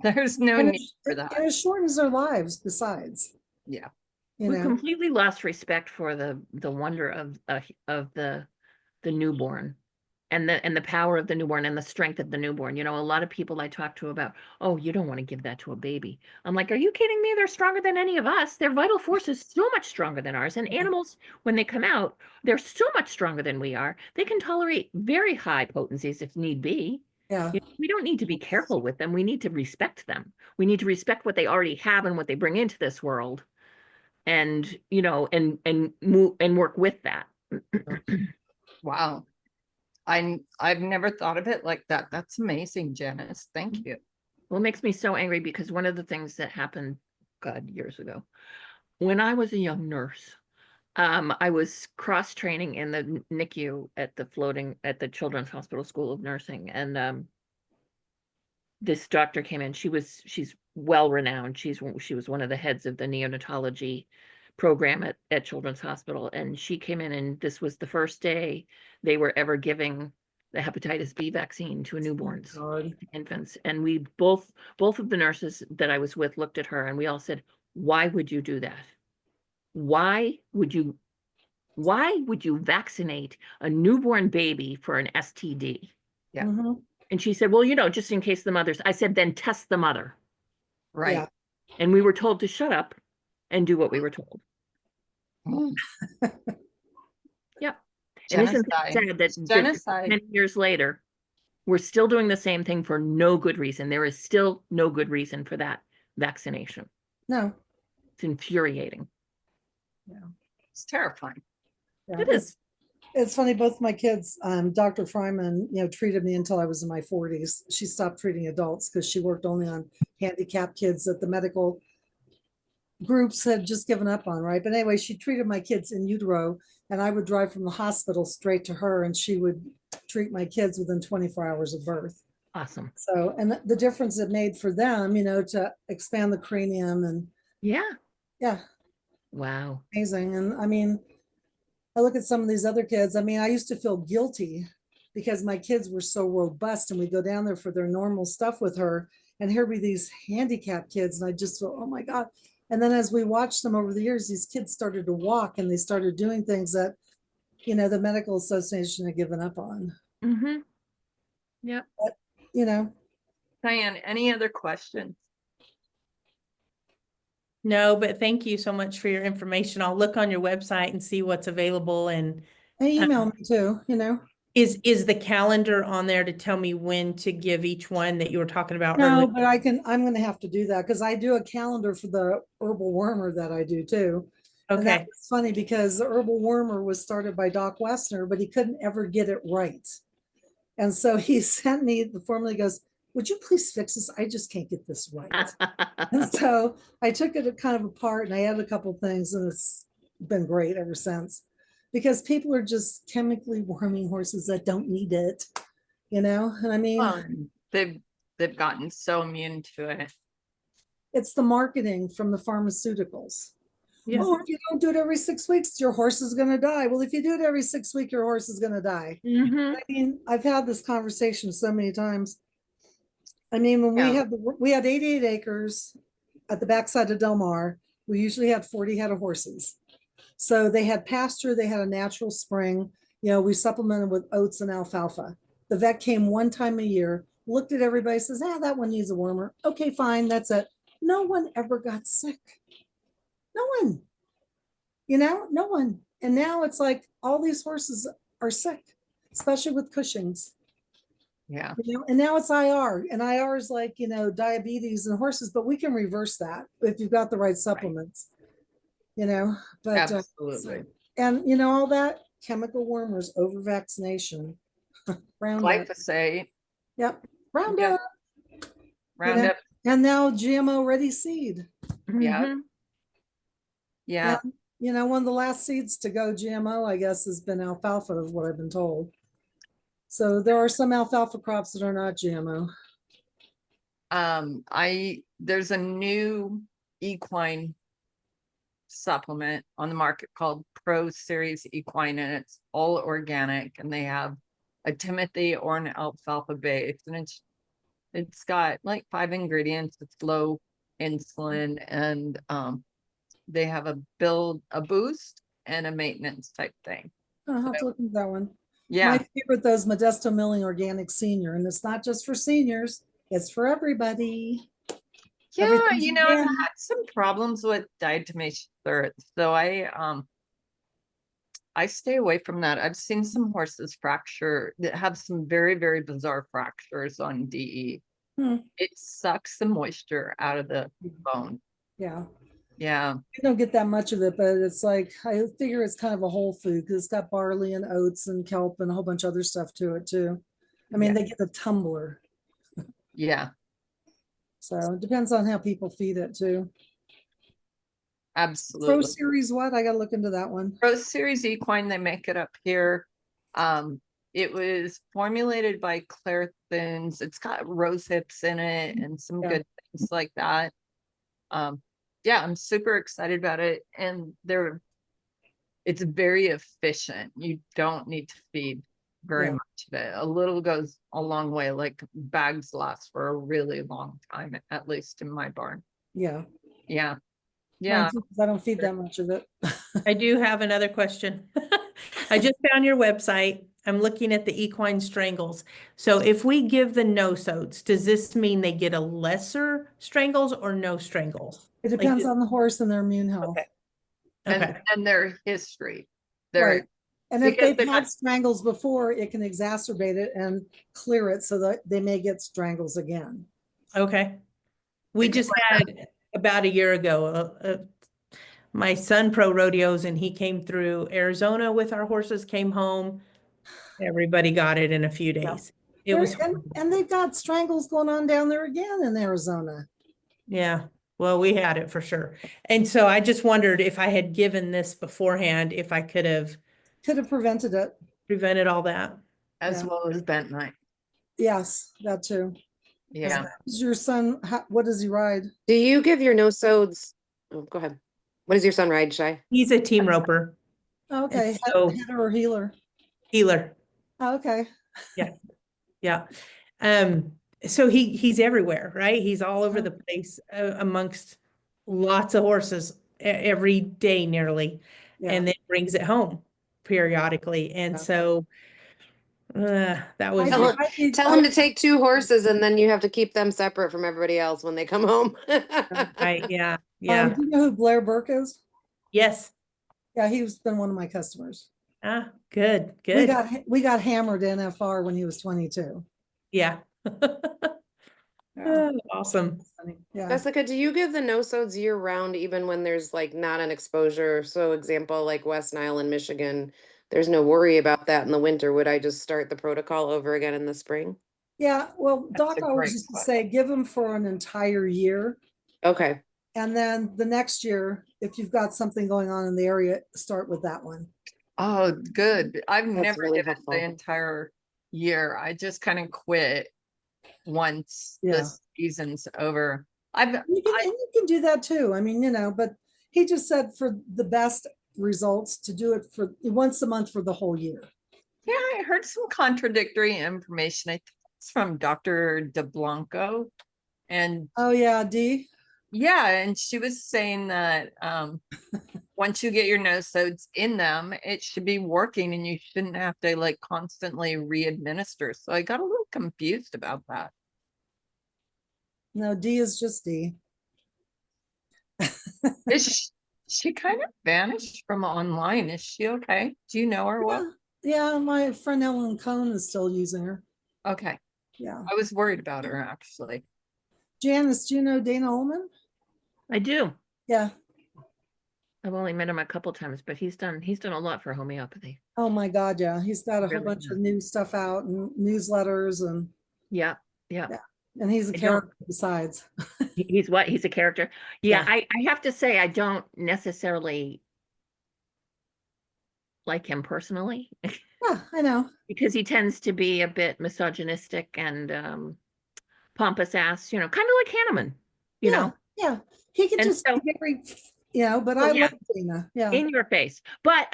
There's no And need for that. it shortens their lives besides, Yeah. you We know. completely lost respect for the wonder of the newborn and the power of the newborn and the strength of the newborn. You know, a lot of people I talk to about, oh, you don't want to give that to a baby. I'm like, are you kidding me? They're stronger than any of us. Their vital force is so much stronger than ours. And Yeah. animals, when they come out, they're so much stronger than we are. They can tolerate very high potencies if need be. Yeah, We don't need to be careful with them. We need to respect them. We need to respect what they already have and what they bring into this world, and you know, and move and work with that. Wow. I've never thought of it like that. That's amazing, Janice. Thank you. Well, it makes me so angry because one of the things that happened, God, years ago, when I was a young nurse, I was cross training in the NICU at the Children's Hospital School of Nursing, and this doctor came in. She's well renowned. She was one of the heads of the neonatology program at Children's Hospital, and she came in, and this was the first day they were ever giving the hepatitis B vaccine to newborns, God. infants. And we both of the nurses that I was with looked at her, and we all said, "Why would you do that? Why would you vaccinate a newborn baby for an STD?" Yeah. Mhm. And she said, "Well, you know, just in case the mother's," I said, "Then test the mother." Right. Yeah. And we were told to shut up and do what we were told. Mm, Yep. And isn't it Genocide. sad that It's that genocide. 10 years later, we're still doing the same thing for no good reason? There is still no good reason for that vaccination. No. It's infuriating. It's terrifying. Yeah. It is. It's funny, both my kids, Dr. Fryman, treated me until I was in my 40s. She stopped treating adults because she worked only on handicapped kids that the medical groups had just given up on, right? But anyway, she treated my kids in utero, and I would drive from the hospital straight to her, and she would treat my kids within 24 hours of birth. Awesome. So, and the difference it made for them, to expand the cranium, and Yeah. yeah, Wow. amazing. And I mean, I look at some of these other kids. I mean, I used to feel guilty because my kids were so robust, and we go down there for their normal stuff with her, and here be these handicapped kids, and I just feel, oh my God. And then as we watched them over the years, these kids started to walk, and they started doing things that, the medical association had given up on. Mm-hmm. Yep. You know, Diane, any other questions? No, but thank you so much for your information. I'll look on your website and see what's available. And they email me too, is the calendar on there to tell me when to give each one that you were talking about No, earlier? but I'm going to have to do that because I do a calendar for the herbal wormer that I do too. And Okay. that's funny because the herbal wormer was started by Doc Westner, but he couldn't ever get it right. And so he sent me the formula. He goes, would you please fix this? I just can't get this right. And so I took it kind of apart and I added a couple of things, and it's been great ever since, because people are just chemically worming horses that don't need it, and I mean, Well, they've gotten so immune to it. it's the marketing from the pharmaceuticals. Yeah. Oh, if you don't do it every 6 weeks, your horse is going to die. Well, if you do it every 6 weeks, your horse is going to die. Mm-hmm. I mean, I've had this conversation so many times. I mean, when Yeah. we had 88 acres at the backside of Del Mar, we usually had 40 head of horses. So they had pasture, they had a natural spring. We supplemented with oats and alfalfa. The vet came one time a year, looked at everybody, says, that one needs a wormer. Okay, fine, that's it. No one ever got sick. No one. No one. And now it's like all these horses are sick, especially with Cushing's. Yeah. And now it's IR, and IR is like, diabetes in horses, but we can reverse that if you've got the right supplements, but Absolutely. and all that chemical wormers, over vaccination, Roundup. Glyphosate, Yep. Roundup. Roundup. And now GMO ready seed. Yeah. Mm-hmm. Yeah. And, one of the last seeds to go GMO, I guess, has been alfalfa, is what I've been told. So there are some alfalfa crops that are not GMO. There's a new equine supplement on the market called Pro Series Equine, and it's all organic, and they have a Timothy or an alfalfa base, and it's got like 5 ingredients. It's low insulin, and they have a boost and a maintenance type thing. I'll have to look into that one. Yeah. My favorite, though, is Modesto Milling Organic Senior, and it's not just for seniors, it's for everybody. Yeah, Everything's I've organic. had some problems with diatomaceous earth, so I stay away from that. I've seen some horses fracture that have some very, very bizarre fractures on DE. It sucks the moisture out of the bone. Yeah. Yeah. You don't get that much of it, but it's like, I figure it's kind of a whole food because it's got barley and oats and kelp and a whole bunch of other stuff to it too. I mean, Yeah. they get a tumbler. Yeah, So it depends on how people feed it too. Pro absolutely. Series what? I gotta look into that one. Pro Series Equine, they make it up here. It was formulated by Claire Thins. It's got rose hips in it and some Yeah. good things like that. Yeah, I'm super excited about it, and it's very efficient. You don't need to feed very Yeah. much of it. A little goes a long way. Like bags last for a really long time, at least in my barn. Yeah. Yeah. Mine Yeah. too, 'cause I don't feed that much of it. I do have another question. I just found your website. I'm looking at the equine strangles. So if we give the Nosodes, does this mean they get a lesser strangles or no strangles? It Like, depends on the horse and their immune health. Okay. Okay. And their history. Right. Their, And if because they've they're had not- strangles before, it can exacerbate it and clear it so that they may get strangles again. Okay. We Because just had about a year ago, my son pro rodeos and he came through Arizona with our horses, came home. Everybody got it in a few days. It was, And they've got strangles going on down there again in Arizona. yeah, well, we had it for sure. And so I just wondered if I had given this beforehand, if I could have Could have prevented it. prevented all that. as Yeah. well as Bentonite. Yes, that too. Yeah. Is your son, what does he ride? Do you give your Nosodes? Oh, go ahead. What does your son ride, Shy? He's a team roper, Okay, And so- header or healer. healer. Okay. Yeah. So he's everywhere, right? He's all over the place amongst lots of horses every day nearly, Yeah. and then brings it home periodically. And Yeah. so that was Tell him, I need- tell him to take 2 horses and then you have to keep them separate from everybody else when they come home. yeah. Do you know who Blair Burke is? Yes. Yeah, he's been one of my customers. Ah, good. We got hammered NFR when he was 22. Yeah. Yeah. Awesome. Yeah. Jessica, do you give the Nosodes year round even when there's like not an exposure? So example, like West Nile in Michigan, there's no worry about that in the winter. Would I just start the protocol over again in the spring? Yeah, well, That's Doc a always great used to question. say, give them for an entire year. Okay. And then the next year, if you've got something going on in the area, start with that one. Oh, good. I've never really did it the helpful. entire year. I just kind of quit once Yeah. the season's over. And you can do that too. I mean, but he just said for the best results to do it for once a month for the whole year. Yeah, I heard some contradictory information. I think it's from Dr. DeBlanco. And Oh yeah, D. yeah, and she was saying that once you get your nosodes in them, it should be working and you shouldn't have to like constantly re-administer. So I got a little confused about that. No, D is just D. Is she kind of vanished from online? Is she okay? Do you know her well? Yeah, my friend Ellen Cohn is still using her. Okay. Yeah. I was worried about her actually. Janice, do you know Dana Ullman? I do. Yeah. I've only met him a couple times, but he's done a lot for homeopathy. Oh my God, yeah. He's got a whole Really bunch does. of new stuff out and newsletters and Yeah. and he's a I don't- character besides. He's what? He's a character. Yeah, Yeah. I have to say I don't necessarily like him personally Yeah, I know. because he tends to be a bit misogynistic and pompous ass, kind of like Hanneman, you know, Yeah. He can And just so- be very, but Well, I yeah. love Dana. Yeah. in your face. But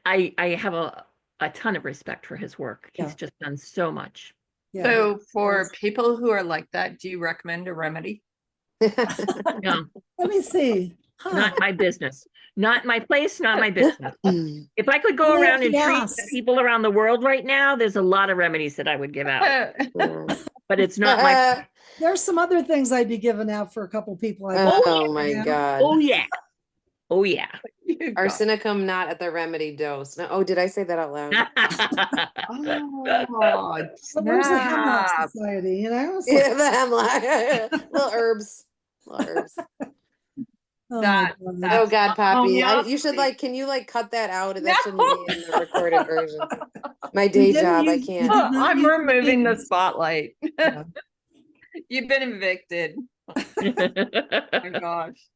I have a ton of respect for his work. He's Yeah. just done so much. Yeah. So for Yes. people who are like that, do you recommend a remedy? No, Let me see. Huh. not my business. Not my place, not my business. Mm. If I could go Well, around and treat yes. the people around the world right now, there's a lot of remedies that I would give out, Mm. but it's not my. There's some other things I'd be giving out for a couple people. Oh my Yeah. God. Oh yeah. Oh yeah. You got- Arsenicum not at the remedy dose. No, oh, did I say that out loud? Oh, But where's the Hemlock snap. Society? It's Yeah, like, the hemlock. Little herbs. Little herbs. oh my That- God. that- Oh God, Poppy. You should homeopathy. can you cut that out? That No. shouldn't be in the recorded version. My You day didn't job, I use- you can't. did not I'm use the removing the names. spotlight. Yeah. You've been evicted. Oh my gosh.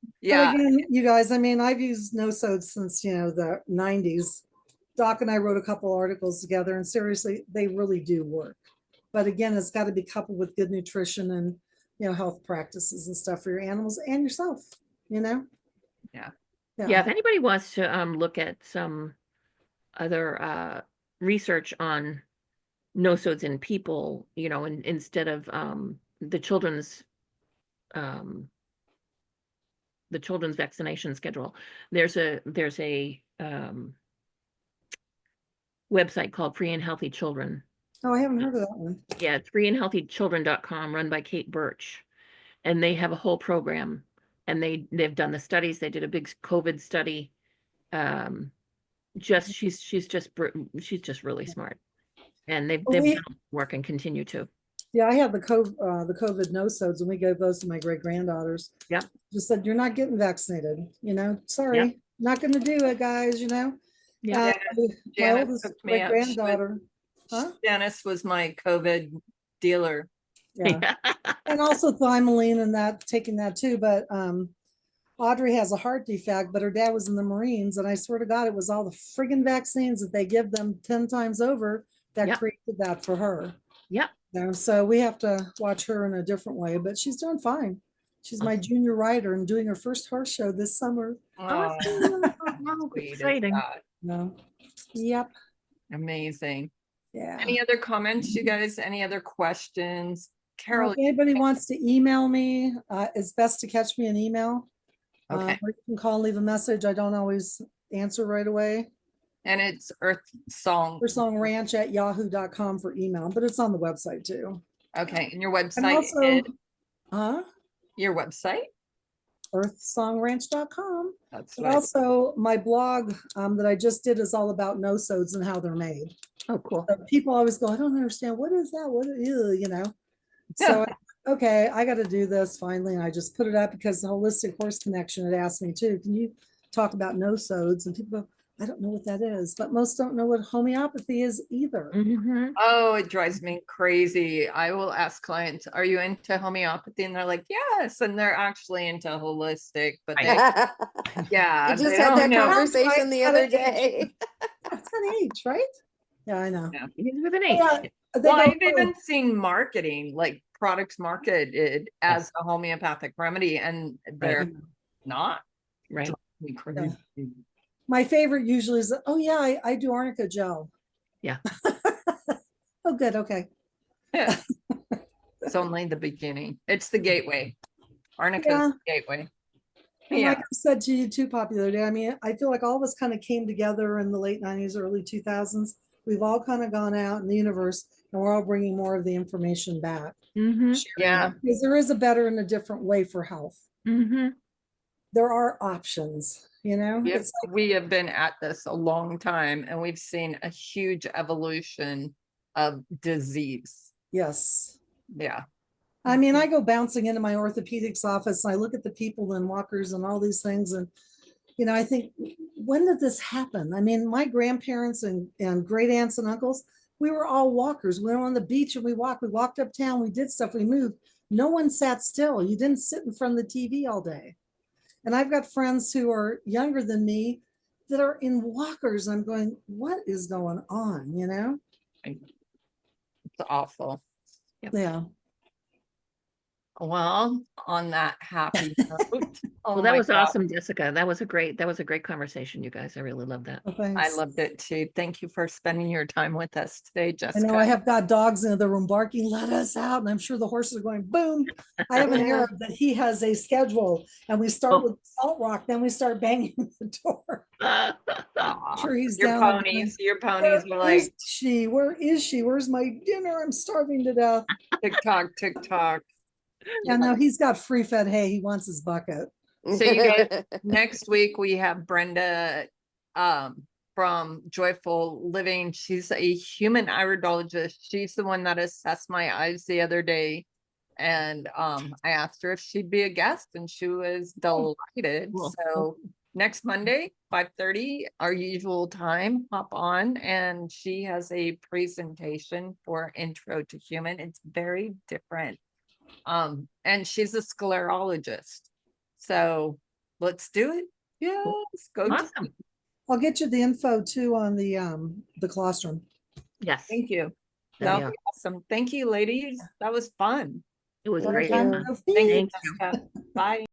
But Yeah, again, you guys, I mean, I've used Nosodes since, the 90s. Doc and I wrote a couple articles together and seriously, they really do work. But again, it's got to be coupled with good nutrition and, health practices and stuff for your animals and yourself, Yeah. Yeah, if anybody wants to look at some other research on nosodes in people, instead of the children's vaccination schedule, there's a website called Free and Healthy Children. Oh, I haven't heard of that one. Yeah, it's freeandhealthychildren.com, run by Kate Birch. And they have a whole program, and they've done the studies. They did a big COVID study. She's just really smart. And they've Well, we- done work and continue to. Yeah, I had the COVID Nosodes, and we gave those to my great granddaughters. Yep. Just said, you're not getting vaccinated, sorry, not gonna do it, guys, Yeah. My Janice oldest hooked me great up. She was- granddaughter, huh? Janice was my COVID dealer. Yeah, and also Thymolene and that, taking that too, but Audrey has a heart defect, but her dad was in the Marines, and I swear to God, it was all the friggin' vaccines that they give them 10 times over that Yep. created that for her. Yep. So we have to watch her in a different way, but she's doing fine. She's my junior rider and doing her first horse show this summer. Oh, Oh, sweet is exciting. that? No. Yep. Amazing. Yeah. Any other comments, you guys? Any other questions? Well, Carol, if anybody wants to email me, it's best to catch me an email. okay. Or you can call, leave a message. I don't always answer right away. And it's Earth Song. Earthsongranch@yahoo.com for email, but it's on the website too. Okay, and your And website also, is huh? your website? Earthsongranch.com. That's But right. also my blog that I just did is all about nosodes and how they're made. Oh, cool. So people always go, I don't understand. What is that? What is, So, okay, I got to do this finally. And I just put it up because the Holistic Horse Connection had asked me too, can you talk about nosodes? And people go, I don't know what that is, but most don't know what homeopathy is either. Mhm. Oh, it drives me crazy. I will ask clients, are you into homeopathy? And they're like, yes. And they're actually into holistic, but they, I yeah, just they had that don't know. conversation the other day. It's got age, right? Yeah, I know. Yeah. He's with an H. Yeah, they Well, go, I've even seen marketing, like products marketed as a homeopathic remedy, and they're not. Right. Drives me crazy. my favorite usually is, oh yeah, I do arnica gel. Yeah. Oh, good. Okay. It's only the beginning. It's the gateway. Arnica's Yeah. the gateway. And Yeah. like I said to you too, Poppy, the other day, I mean, I feel like all of us kind of came together in the late 90s, early 2000s. We've all kind of gone out in the universe and we're all bringing more of the information back. Mm-hmm. Yeah. Because there is a better and a different way for health. Mm-hmm. There are options, Yep, It's like, we have been at this a long time and we've seen a huge evolution of disease. yes. Yeah. I mean, I go bouncing into my orthopedics office and I look at the people in walkers and all these things. And, I think, when did this happen? I mean, my grandparents and great aunts and uncles, we were all walkers. We were on the beach and we walked uptown, we did stuff, we moved. No one sat still. You didn't sit in front of the TV all day. And I've got friends who are younger than me that are in walkers. I'm going, what is going on? It's awful. Yeah. Well, on that happy note. Oh Well, that my was God, awesome, Jessica. That was a great conversation, you guys. I really love that. Well, I thanks. loved it too. Thank you for spending your time with us today, I Jessica. know I have got dogs in the room barking, let us out. And I'm sure the horses are going, boom. I have an Arab that he has a schedule and we start Oh. with Salt Rock, then we start banging the door. Aw, Sure he's your down there ponies, going, your ponies were Where is like she? Where is she? Where's my dinner? I'm starving to death. TikTok, TikTok. Yeah, no, he's got free fed hay. He wants his bucket. So you guys, next week we have Brenda from Joyful Living. She's a human iridologist. She's the one that assessed my eyes the other day. And I asked her if she'd be a guest and she was delighted. Cool. So next Monday, 5:30, our usual time, hop on, and she has a presentation for Intro to Human. It's very different. And she's a sclerologist. So let's do it. Yes, go to Awesome. I'll get you the info too on the colostrum. Yes. Thank you. Yeah. That'll be awesome. Thank you, ladies. That was fun. It was Thank great. you. Go feed. Thank you, Thank you. Jessica. Bye.